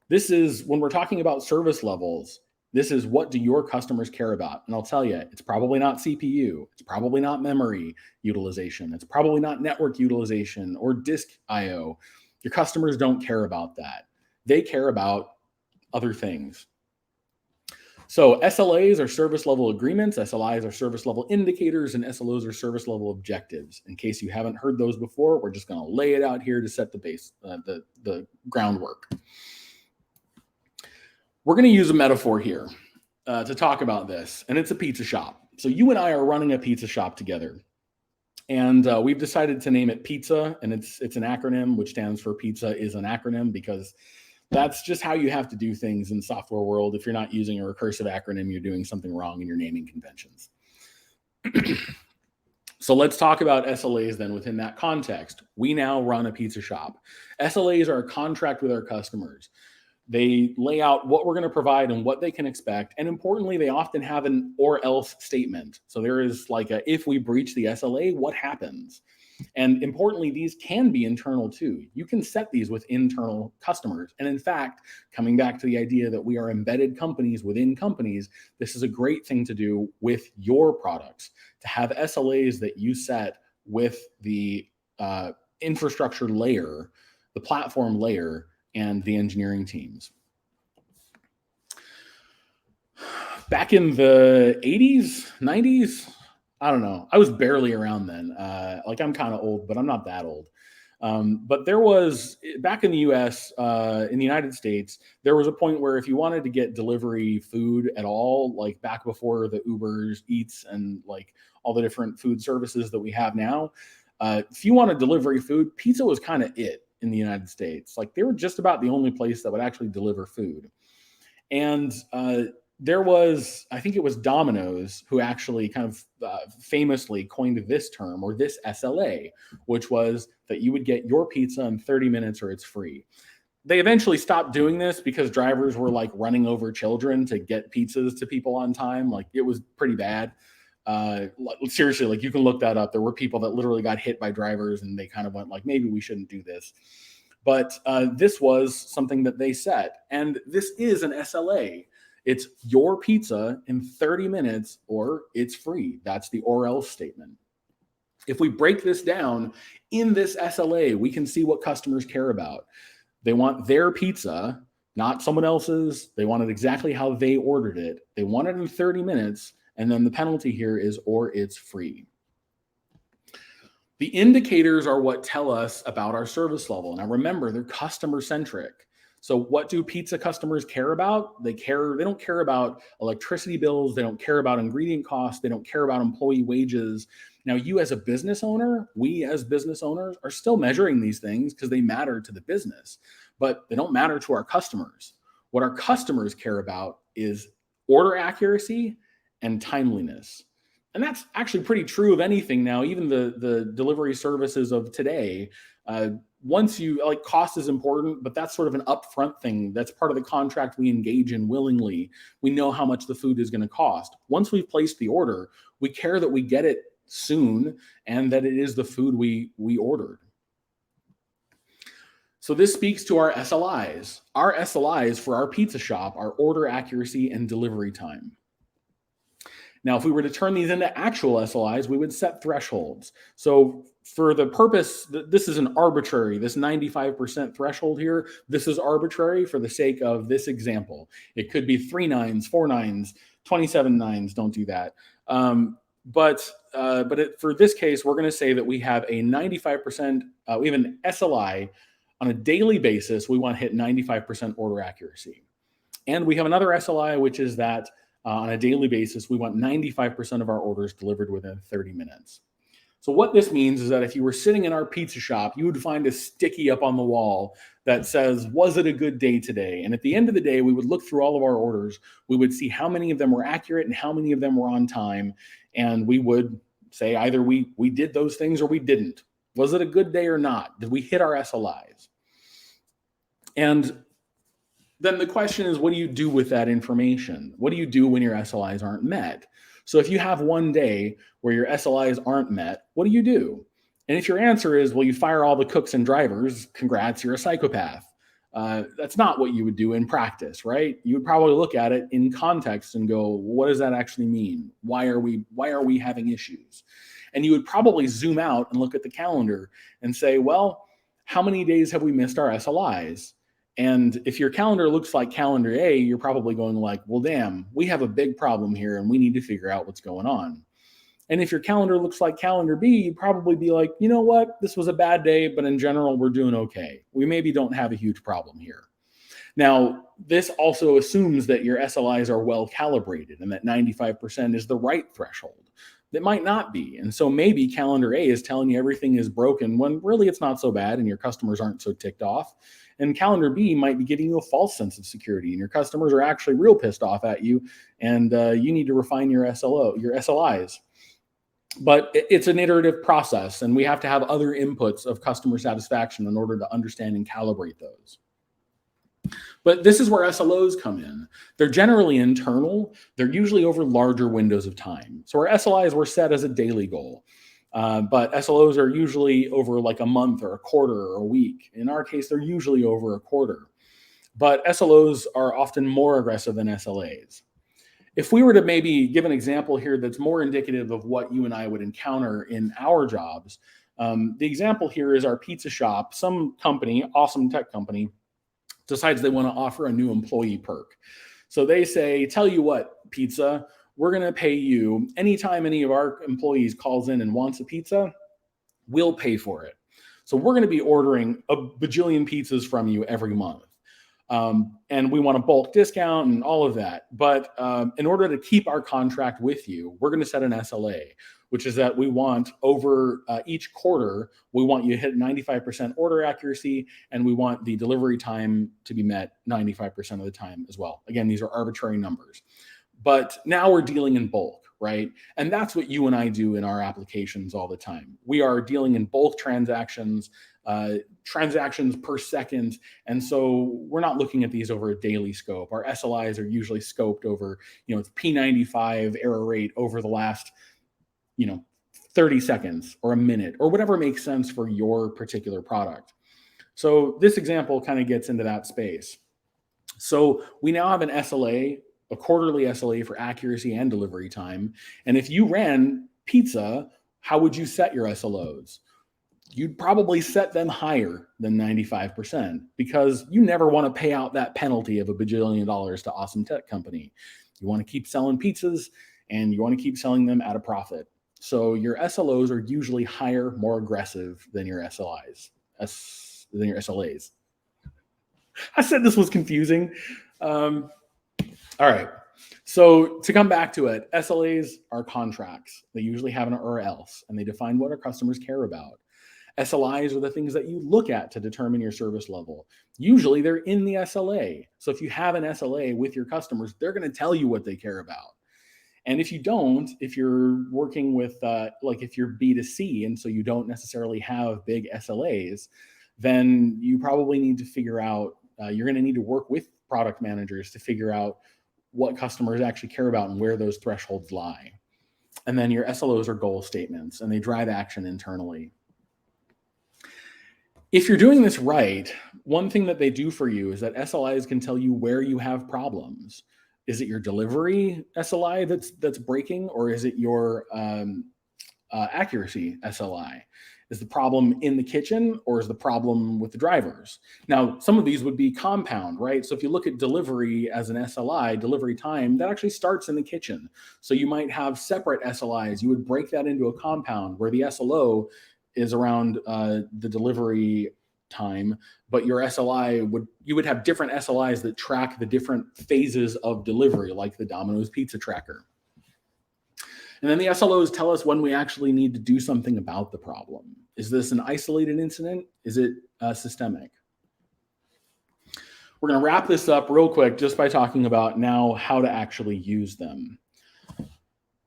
This is when we're talking about service levels. This is what do your customers care about? And I'll tell you, it's probably not CPU. It's probably not memory utilization. It's probably not network utilization or disk IO. Your customers don't care about that. They care about other things. So SLAs are service level agreements, SLIs are service level indicators, and SLOs are service level objectives. In case you haven't heard those before, we're just going to lay it out here to set the base, the groundwork. We're going to use a metaphor here to talk about this, and it's a pizza shop. So you and I are running a pizza shop together, and we've decided to name it Pizza, and it's an acronym, which stands for Pizza is an acronym, because that's just how you have to do things in software world. If you're not using a recursive acronym, you're doing something wrong in your naming conventions. So let's talk about SLAs then within that context. We now run a pizza shop. SLAs are a contract with our customers. They lay out what we're going to provide and what they can expect. And importantly, they often have an or else statement. So there is like a, if we breach the SLA, what happens? And importantly, these can be internal too. You can set these with internal customers. And in fact, coming back to the idea that we are embedded companies within companies, this is a great thing to do with your products, to have SLAs that you set with the infrastructure layer, the platform layer, and the engineering teams. Back in the 80s, 90s, I don't know. I was barely around then. Like I'm kind of old, but I'm not that old. But there was, back in the US, in the United States, there was a point where if you wanted to get delivery food at all, like back before the Ubers, Eats, and like all the different food services that we have now, if you wanted delivery food, pizza was kind of it in the United States. Like they were just about the only place that would actually deliver food. And there was, I think it was Domino's who actually kind of famously coined this term, or this SLA, which was that you would get your pizza in 30 minutes or it's free. They eventually stopped doing this because drivers were like running over children to get pizzas to people on time. Like it was pretty bad. Seriously, like you can look that up. There were people that literally got hit by drivers and they kind of went like, maybe we shouldn't do this. But this was something that they set. And this is an SLA. It's your pizza in 30 minutes or it's free. That's the or else statement. If we break this down in this SLA, we can see what customers care about. They want their pizza, not someone else's. They want it exactly how they ordered it. They want it in 30 minutes. And then the penalty here is or it's free. The indicators are what tell us about our service level. Now remember, they're customer centric. So what do pizza customers care about? They don't care about electricity bills. They don't care about ingredient costs. They don't care about employee wages. Now you as a business owner, we as business owners are still measuring these things because they matter to the business, but they don't matter to our customers. What our customers care about is order accuracy and timeliness. And that's actually pretty true of anything now, even the delivery services of today. Once you, like, cost is important, but that's sort of an upfront thing. That's part of the contract we engage in willingly. We know how much the food is going to cost. Once we've placed the order, we care that we get it soon and that it is the food we ordered. So this speaks to our SLIs. Our SLIs for our pizza shop are order accuracy and delivery time. Now, if we were to turn these into actual SLIs, we would set thresholds. So for the purpose, this is an arbitrary, this 95% threshold here, this is arbitrary for the sake of this example. It could be 3 9s, 4 9s, 27 9s, don't do that. For this case, we're going to say that we have a 95%, we have an SLI on a daily basis. We want to hit 95% order accuracy. And we have another SLI, which is that on a daily basis, we want 95% of our orders delivered within 30 minutes. So what this means is that if you were sitting in our pizza shop, you would find a sticky up on the wall that says, was it a good day today? And at the end of the day, we would look through all of our orders. We would see how many of them were accurate and how many of them were on time. And we would say either we did those things or we didn't. Was it a good day or not? Did we hit our SLIs? And then the question is, what do you do with that information? What do you do when your SLIs aren't met? So if you have one day where your SLIs aren't met, what do you do? And if your answer is, well, you fire all the cooks and drivers, congrats, you're a psychopath. That's not what you would do in practice, right? You would probably look at it in context and go, what does that actually mean? Why are we having issues? And you would probably zoom out and look at the calendar and say, well, how many days have we missed our SLIs? And if your calendar looks like calendar A, you're probably going like, well, damn, we have a big problem here and we need to figure out what's going on. And if your calendar looks like calendar B, you'd probably be like, you know what, this was a bad day, but in general, we're doing okay. We maybe don't have a huge problem here. Now, this also assumes that your SLIs are well calibrated and that 95% is the right threshold. That might not be. And so maybe calendar A is telling you everything is broken when really it's not so bad and your customers aren't so ticked off. And calendar B might be giving you a false sense of security and your customers are actually real pissed off at you and you need to refine your SLIs. But it's an iterative process and we have to have other inputs of customer satisfaction in order to understand and calibrate those. But this is where SLOs come in. They're generally internal. They're usually over larger windows of time. So our SLIs were set as a daily goal. But SLOs are usually over like a month or a quarter or a week. In our case, they're usually over a quarter. But SLOs are often more aggressive than SLAs. If we were to maybe give an example here that's more indicative of what you and I would encounter in our jobs, the example here is our pizza shop. Some company, awesome tech company, decides they want to offer a new employee perk. So they say, tell you what, pizza, we're going to pay you anytime any of our employees calls in and wants a pizza, we'll pay for it. So we're going to be ordering a bajillion pizzas from you every month. And we want a bulk discount and all of that. But in order to keep our contract with you, we're going to set an SLA, which is that we want over each quarter, we want you to hit 95% order accuracy, and we want the delivery time to be met 95% of the time as well. Again, these are arbitrary numbers. But now we're dealing in bulk, right? And that's what you and I do in our applications all the time. We are dealing in bulk transactions, transactions per second. And so we're not looking at these over a daily scope. Our SLIs are usually scoped over, it's P95 error rate over the last, 30 seconds or a minute or whatever makes sense for your particular product. So this example kind of gets into that space. So we now have an SLA, a quarterly SLA for accuracy and delivery time. And if you ran pizza, how would you set your SLOs? You'd probably set them higher than 95% because you never want to pay out that penalty of $1 bajillion to Awesome Tech Company. You want to keep selling pizzas and you want to keep selling them at a profit. So your SLOs are usually higher, more aggressive than your SLIs, than your SLAs. I said this was confusing. All right. So to come back to it, SLAs are contracts. They usually have an or else, and they define what our customers care about. SLIs are the things that you look at to determine your service level. Usually they're in the SLA. So if you have an SLA with your customers, they're going to tell you what they care about. And if you don't, if you're working with, if you're B2C, and so you don't necessarily have big SLAs, then you probably need to figure out, you're going to need to work with product managers to figure out what customers actually care about and where those thresholds lie. And then your SLOs are goal statements, and they drive action internally. If you're doing this right, one thing that they do for you is that SLIs can tell you where you have problems. Is it your delivery SLI that's breaking, or is it your accuracy SLI? Is the problem in the kitchen, or is the problem with the drivers? Now, some of these would be compound, right? So if you look at delivery as an SLI, delivery time, that actually starts in the kitchen. So you might have separate SLIs. You would break that into a compound where the SLO is around the delivery time, but your SLI you would have different SLIs that track the different phases of delivery, like the Domino's pizza tracker. And then the SLOs tell us when we actually need to do something about the problem. Is this an isolated incident? Is it systemic? We're going to wrap this up real quick just by talking about now how to actually use them.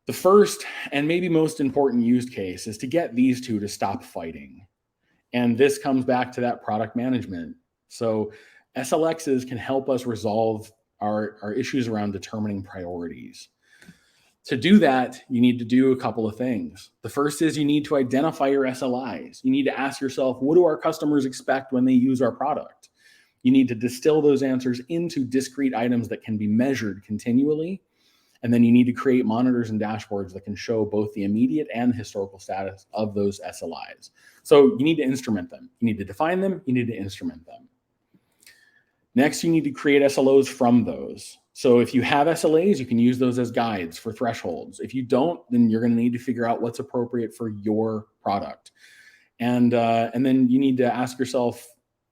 The first and maybe most important use case is to get these two to stop fighting. And this comes back to that product management. So SLXs can help us resolve our issues around determining priorities. To do that, you need to do a couple of things. The first is you need to identify your SLIs. You need to ask yourself, what do our customers expect when they use our product? You need to distill those answers into discrete items that can be measured continually. And then you need to create monitors and dashboards that can show both the immediate and historical status of those SLIs. So you need to instrument them. You need to define them. You need to instrument them. Next, you need to create SLOs from those. So if you have SLAs, you can use those as guides for thresholds. If you don't, then you're going to need to figure out what's appropriate for your product. And then you need to ask yourself,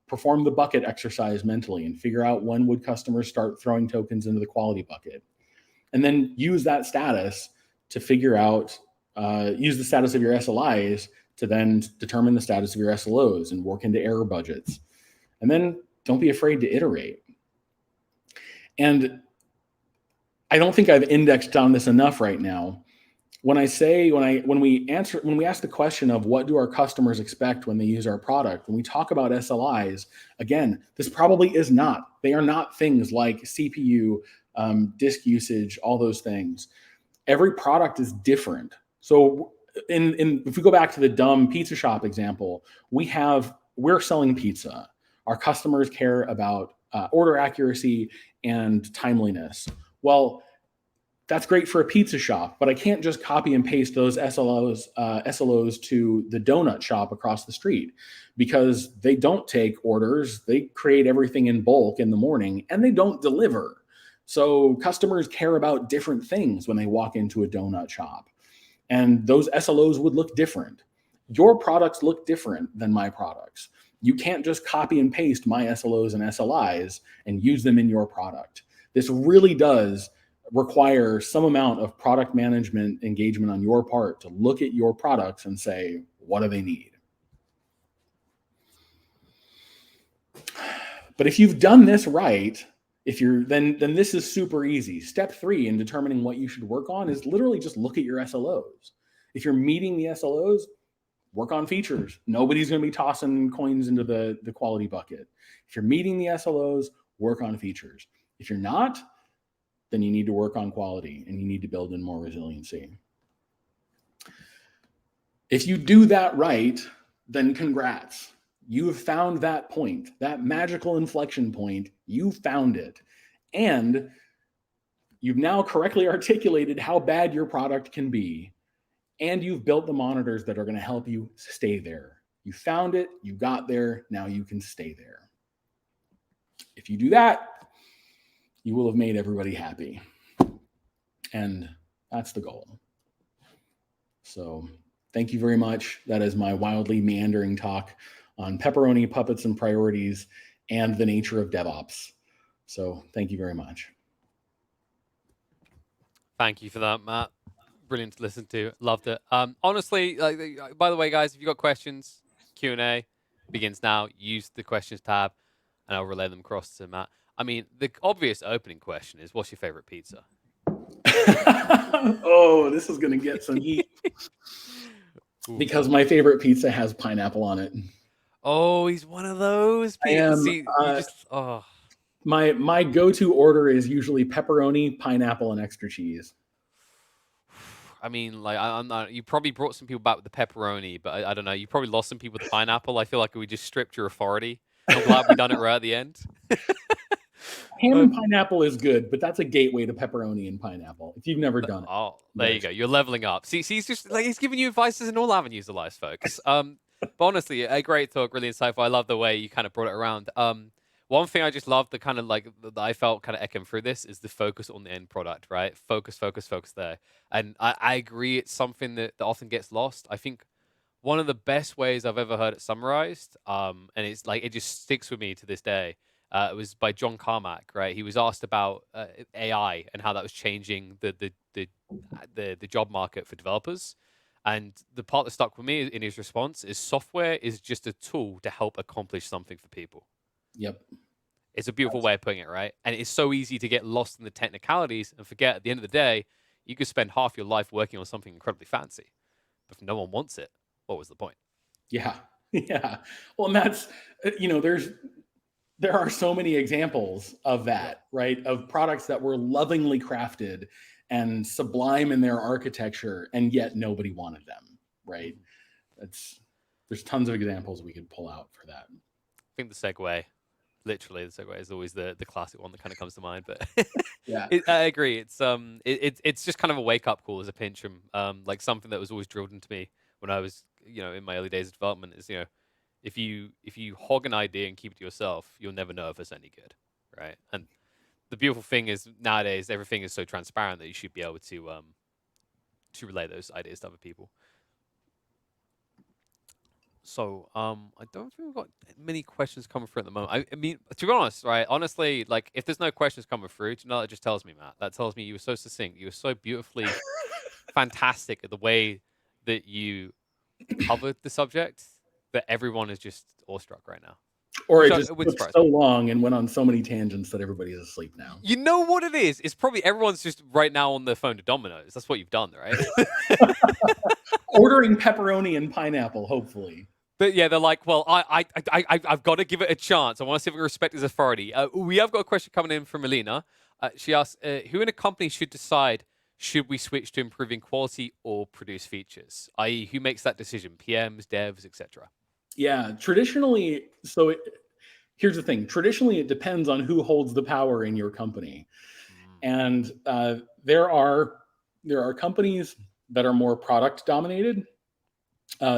perform the bucket exercise mentally and figure out when would customers start throwing tokens into the quality bucket. And then use that status to figure out, use the status of your SLIs to then determine the status of your SLOs and work into error budgets. And then don't be afraid to iterate. And I don't think I've indexed on this enough right now. When we ask the question of what do our customers expect when they use our product, when we talk about SLIs, again, this probably is not. They are not things like CPU, disk usage, all those things. Every product is different. So if we go back to the dumb pizza shop example, we're selling pizza. Our customers care about order accuracy and timeliness. Well, that's great for a pizza shop, but I can't just copy and paste those SLOs to the donut shop across the street because they don't take orders. They create everything in bulk in the morning and they don't deliver. So customers care about different things when they walk into a donut shop, and those SLOs would look different. your products look different than my products. You can't just copy and paste my SLOs and SLIs and use them in your product. This really does require some amount of product management engagement on your part to look at your products and say, what do they need? But if you've done this right, then this is super easy. Step 3 in determining what you should work on is literally just look at your SLOs. If you're meeting the SLOs, work on features. Nobody's going to be tossing coins into the quality bucket. If you're meeting the SLOs, work on features. If you're not, then you need to work on quality and you need to build in more resiliency. If you do that right, then congrats. You have found that point, that magical inflection point. You found it. And you've now correctly articulated how bad your product can be. And you've built the monitors that are going to help you stay there. You found it, you got there, now you can stay there. If you do that, you will have made everybody happy. And that's the goal. So thank you very much. That is my wildly meandering talk on pepperoni, puppets, and priorities, and the nature of DevOps. So thank you very much. Thank you for that, Matt. Brilliant to listen to. Loved it. Honestly, by the way, guys, if you've got questions, Q&A begins now. Use the questions tab, and I'll relay them across to Matt. I mean, the obvious opening question is, what's your favorite pizza? Oh, this is going to get some heat. Because my favorite pizza has pineapple on it. Oh, he's one of those people. See, my go-to order is usually pepperoni, pineapple, and extra cheese. I mean, like, I'm not. You probably brought some people back with the pepperoni, but I don't know. You probably lost some people with the pineapple. I feel like we just stripped your authority. I'm glad we done it right at the end. Ham and pineapple is good, but that's a gateway to pepperoni and pineapple. If you've never done it, there you go. You're leveling up. See, he's just like he's giving you advices in all avenues of life, folks. But honestly, a great talk, really insightful. I love the way you kind of brought it around. One thing I just love, the kind of like that I felt kind of echoing through this is the focus on the end product, right? Focus there. And I agree, it's something that often gets lost. I think one of the best ways I've ever heard it summarized, and it's like it just sticks with me to this day. It was by John Carmack, right? He was asked about AI and how that was changing the job market for developers. And the part that stuck with me in his response is software is just a tool to help accomplish something for people. Yep. It's a beautiful way of putting it, right? And it's so easy to get lost in the technicalities and forget at the end of the day, you could spend half your life working on something incredibly fancy. But if no one wants it, what was the point? Yeah. Yeah. Well, and that's, there are so many examples of that, right? Of products that were lovingly crafted and sublime in their architecture, and yet nobody wanted them, right? There's tons of examples we could pull out for that. I think the segue, literally the segue, is always the classic one that kind of comes to mind. But yeah, I agree. It's just kind of a wake up call as a pinch from like something that was always drilled into me when I was in my early days of development is if you hog an idea and keep it to yourself, you'll never know if it's any good, right? And the beautiful thing is nowadays everything is so transparent that you should be able to relay those ideas to other people. So I don't think we've got many questions coming through at the moment. I mean, to be honest, right? Honestly, like if there's no questions coming through, do you know what that just tells me, Matt? That tells me you were so succinct. You were so beautifully fantastic at the way that you covered the subject that everyone is just awestruck right now. Or it just took so long and went on so many tangents that everybody's asleep now. You know what it is? It's probably everyone's just right now on their phone to Domino's. That's what you've done, right? Ordering pepperoni and pineapple, hopefully. But yeah, they're like, well, I've got to give it a chance. I want to see if we respect his authority. We have got a question coming in from Elena. She asks, who in a company should decide should we switch to improving quality or produce features? I.e., who makes that decision? PMs, devs, etc. Yeah, traditionally, here's the thing. Traditionally, it depends on who holds the power in your company. And there are companies that are more product dominated.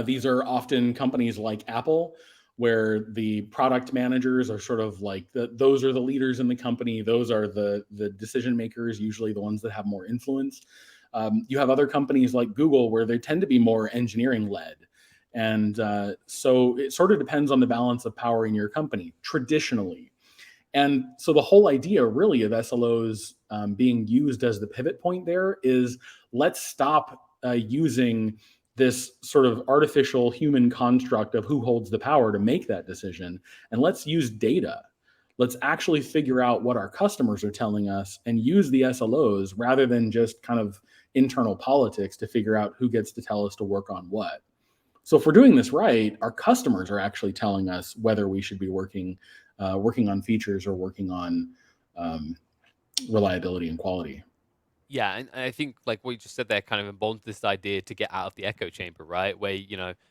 These are often companies like Apple, where the product managers are sort of like those are the leaders in the company. Those are the decision makers, usually the ones that have more influence. You have other companies like Google, where they tend to be more engineering led. And so it sort of depends on the balance of power in your company traditionally. And so the whole idea really of SLOs being used as the pivot point there is, let's stop using this sort of artificial human construct of who holds the power to make that decision. And let's use data. Let's actually figure out what our customers are telling us and use the SLOs rather than just kind of internal politics to figure out who gets to tell us to work on what. So if we're doing this right, our customers are actually telling us whether we should be working on features or working on reliability and quality. Yeah, and I think like what you just said there kind of emboldens this idea to get out of the echo chamber, right? Where,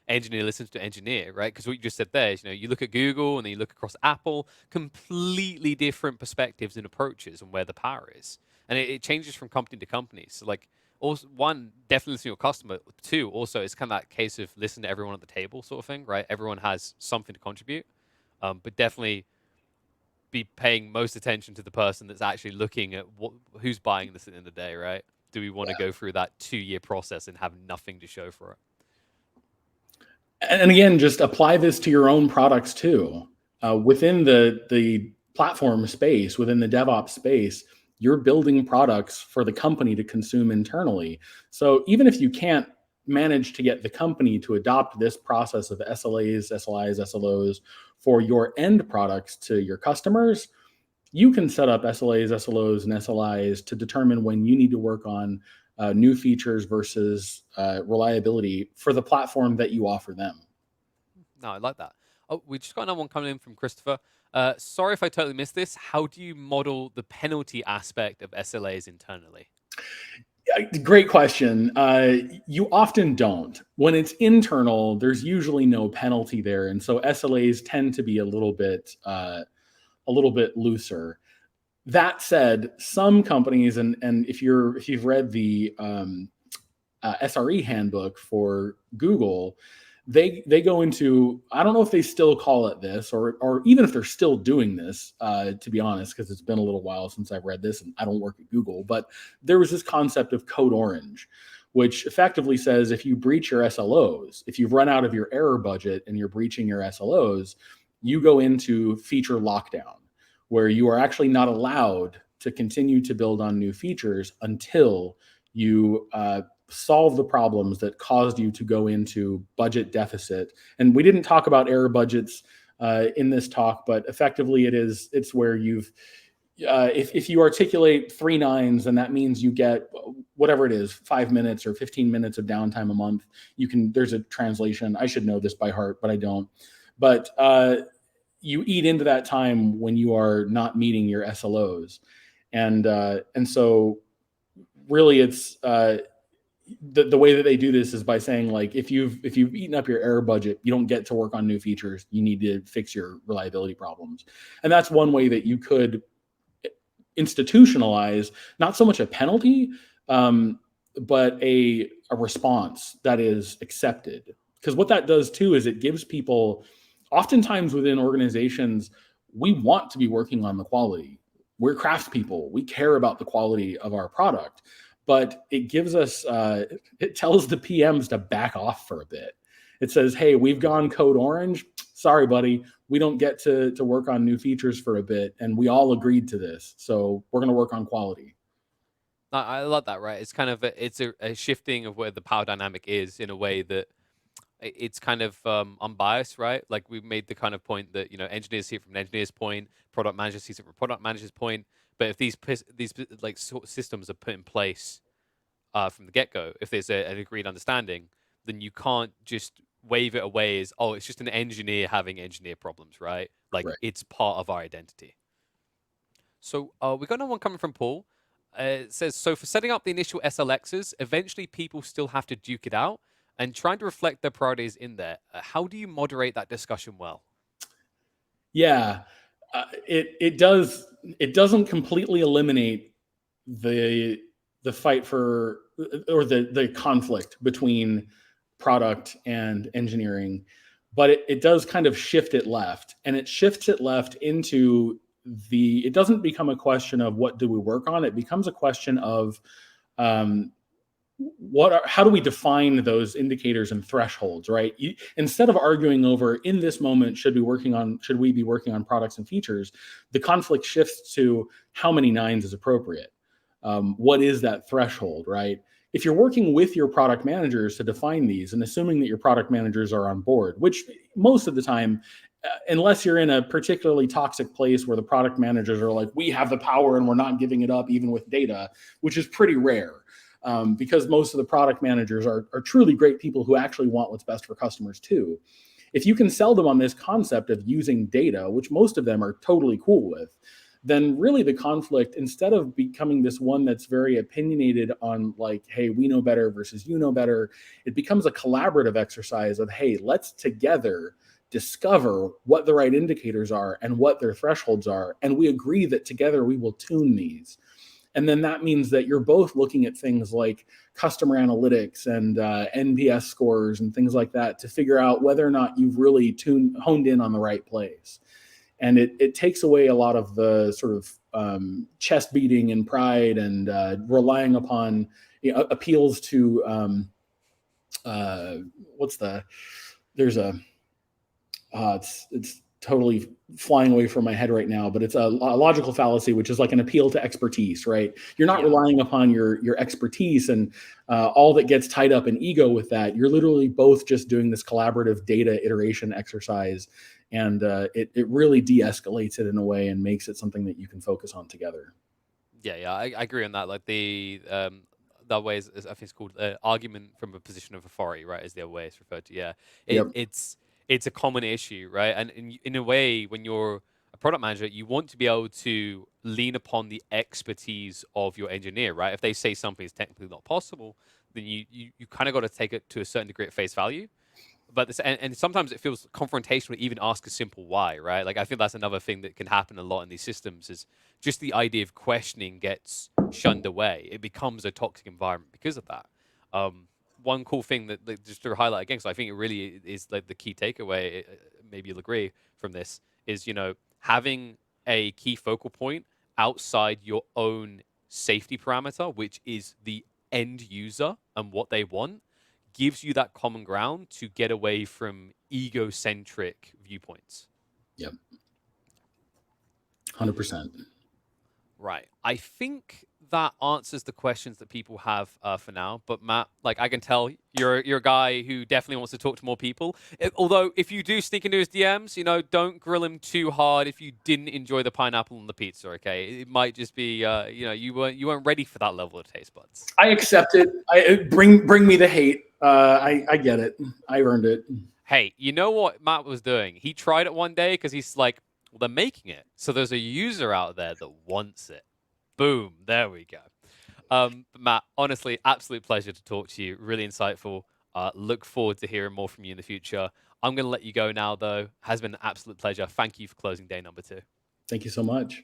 engineer listens to engineer, right? Because what you just said there is, you look at Google and then you look across Apple, completely different perspectives and approaches on where the power is. And it changes from company to company. So like, also, one, definitely listen to your customer. Two, also, it's kind of that case of listen to everyone at the table sort of thing, right? Everyone has something to contribute, but definitely be paying most attention to the person that's actually looking at who's buying this at the end of the day, right? Do we want to go through that 2-year process and have nothing to show for it? And again, just apply this to your own products too. Within the platform space, within the DevOps space, you're building products for the company to consume internally. So even if you can't manage to get the company to adopt this process of SLAs, SLIs, SLOs for your end products to your customers, you can set up SLAs, SLOs, and SLIs to determine when you need to work on new features versus reliability for the platform that you offer them. No, I like that. Oh, we just got another one coming in from Christopher. Sorry if I totally missed this. How do you model the penalty aspect of SLAs internally? Great question. You often don't. When it's internal, there's usually no penalty there, and so SLAs tend to be a little bit looser. That said, some companies, and if you've read the SRE handbook for Google, they go into, I don't know if they still call it this, or even if they're still doing this, to be honest, because it's been a little while since I've read this and I don't work at Google, but there was this concept of code orange, which effectively says if you breach your SLOs, if you've run out of your error budget and you're breaching your SLOs, you go into feature lockdown, where you are actually not allowed to continue to build on new features until you solve the problems that caused you to go into budget deficit. And we didn't talk about error budgets in this talk, but effectively it's where you've, if you articulate 3 nines, then that means you get whatever it is, 5 minutes or 15 minutes of downtime a month. There's a translation. I should know this by heart, but I don't. But you eat into that time when you are not meeting your SLOs. And so really it's, the way that they do this is by saying, like, if you've eaten up your error budget, you don't get to work on new features. You need to fix your reliability problems. And that's one way that you could institutionalize not so much a penalty, but a response that is accepted. Because what that does too is it gives people, oftentimes within organizations, we want to be working on the quality. We're craftspeople. We care about the quality of our product. But it gives us, it tells the PMs to back off for a bit. It says, hey, we've gone code orange. Sorry, buddy. We don't get to work on new features for a bit. And we all agreed to this. So we're going to work on quality. I love that, right? It's kind of a shifting of where the power dynamic is in a way that it's kind of unbiased, right? Like we made the kind of point that, engineers see it from an engineer's point, product managers see it from a product manager's point. But if these like sort of systems are put in place from the get-go, if there's an agreed understanding, then you can't just wave it away as, oh, it's just an engineer having engineer problems, right? Like Right. it's part of our identity. So we got another one coming from Paul. It says, so for setting up the initial SLXs, eventually people still have to duke it out and trying to reflect their priorities in there. How do you moderate that discussion well? Yeah, it doesn't completely eliminate the fight for, or the conflict between product and engineering, but it does kind of shift it left, and it shifts it left into it doesn't become a question of what do we work on. It becomes a question of how do we define those indicators and thresholds, right? Instead of arguing over in this moment should we be working on products and features, the conflict shifts to how many nines is appropriate. What is that threshold, right? If you're working with your product managers to define these, and assuming that your product managers are on board, which most of the time, unless you're in a particularly toxic place where the product managers are like, we have the power and we're not giving it up even with data, which is pretty rare. Because most of the product managers are truly great people who actually want what's best for customers too. If you can sell them on this concept of using data, which most of them are totally cool with, then really the conflict, instead of becoming this one that's very opinionated on like, hey, we know better versus you know better, it becomes a collaborative exercise of, hey, let's together discover what the right indicators are and what their thresholds are. And we agree that together we will tune these. And then that means that you're both looking at things like customer analytics and NPS scores and things like that to figure out whether or not you've really honed in on the right place. And it takes away a lot of the sort of chest beating and pride and relying upon appeals to it's totally flying away from my head right now, but it's a logical fallacy, which is like an appeal to expertise, right? You're not relying upon your expertise and all that gets tied up in ego with that. You're literally both just doing this collaborative data iteration exercise, and it really de-escalates it in a way and makes it something that you can focus on together. Yeah, I agree on that. Like that way is I think it's called argument from a position of authority, right? Is the way it's referred to. Yeah, Yep. it's a common issue, right? And in a way, when you're a product manager, you want to be able to lean upon the expertise of your engineer, right? If they say something is technically not possible, then you kind of got to take it to a certain degree at face value. But and sometimes it feels confrontational to even ask a simple why, right? Like I think that's another thing that can happen a lot in these systems is just the idea of questioning gets shunned away. It becomes a toxic environment because of that. One cool thing that just to highlight again, so I think it really is like the key takeaway. Maybe you'll agree from this is having a key focal point outside your own safety parameter, which is the end user and what they want gives you that common ground to get away from egocentric viewpoints. Yep. 100%. Right. I think that answers the questions that people have for now. But Matt, like I can tell, you're a guy who definitely wants to talk to more people. Although, if you do sneak into his DMs, don't grill him too hard. If you didn't enjoy the pineapple on the pizza, okay, it might just be, you weren't ready for that level of taste buds. I accept it. Bring me the hate. I get it. I earned it. Hey, you know what Matt was doing? He tried it one day because he's like, well, they're making it. So there's a user out there that wants it. Boom. There we go. Matt, honestly, absolute pleasure to talk to you. Really insightful. Look forward to hearing more from you in the future. I'm going to let you go now, though. Has been an absolute pleasure. Thank you for closing day number 2. Thank you so much.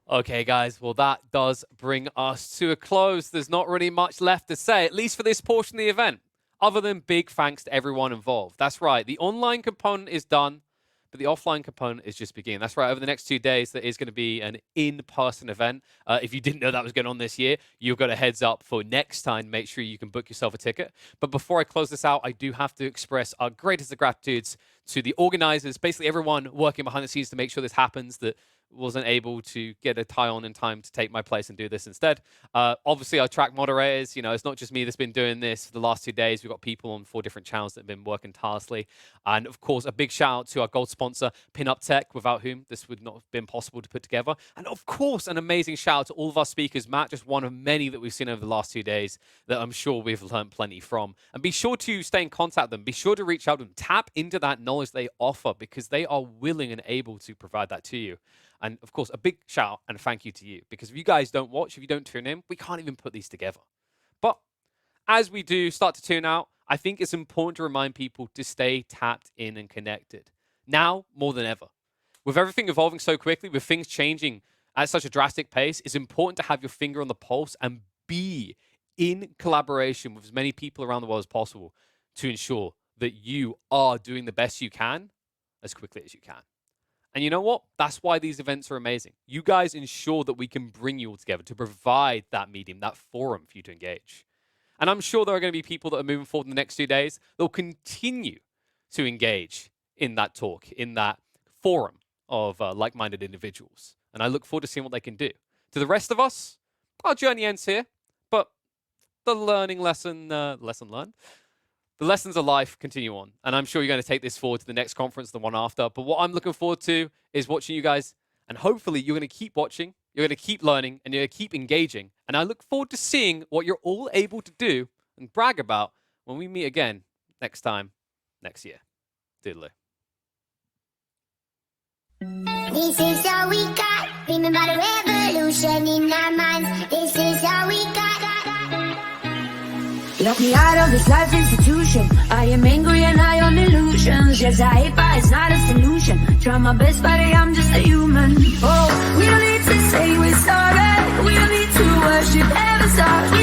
Okay, guys, well, that does bring us to a close. There's not really much left to say, at least for this portion of the event, other than big thanks to everyone involved. That's right. The online component is done, but the offline component is just beginning. That's right. Over the next 2 days, there is going to be an in-person event. If you didn't know that was going on this year, you've got a heads up for next time. Make sure you can book yourself a ticket. But before I close this out, I do have to express our greatest of gratitudes to the organizers, basically everyone working behind the scenes to make sure this happens, that wasn't able to get a tie on in time to take my place and do this instead. Obviously, our track moderators, it's not just me that's been doing this for the last 2 days. We've got people on 4 different channels that have been working tirelessly. And of course, a big shout out to our gold sponsor, Pinup Tech, without whom this would not have been possible to put together. And of course, an amazing shout out to all of our speakers. Matt, just one of many that we've seen over the last 2 days that I'm sure we've learned plenty from. And be sure to stay in contact with them. Be sure to reach out to them. Tap into that knowledge they offer because they are willing and able to provide that to you. And of course, a big shout out and thank you to you, because if you guys don't watch, if you don't tune in, we can't even put these together. But as we do start to tune out, I think it's important to remind people to stay tapped in and connected. Now more than ever. With everything evolving so quickly, with things changing at such a drastic pace, it's important to have your finger on the pulse and be in collaboration with as many people around the world as possible to ensure that you are doing the best you can as quickly as you can. And you know what? That's why these events are amazing. You guys ensure that we can bring you all together to provide that medium, that forum for you to engage. And I'm sure there are going to be people that are moving forward in the next 2 days that will continue to engage in that talk, in that forum of like-minded individuals. And I look forward to seeing what they can do. To the rest of us, our journey ends here, but the the lessons of life continue on. And I'm sure you're going to take this forward to the next conference, the one after. But what I'm looking forward to is watching you guys. And hopefully you're going to keep watching, you're going to keep learning, and you're going to keep engaging. And I look forward to seeing what you're all able to do and brag about when we meet again next time, next year. Doodaloo. This is all we got. Remember the revolution in our minds. This is all we got. Lock me out of this life institution. I am angry and high on illusions. Yes, I hate, but it's not a solution. Try my best, buddy, I'm just a human. Oh, we don't need to say we're sorry. We don't need to worship ever stars. We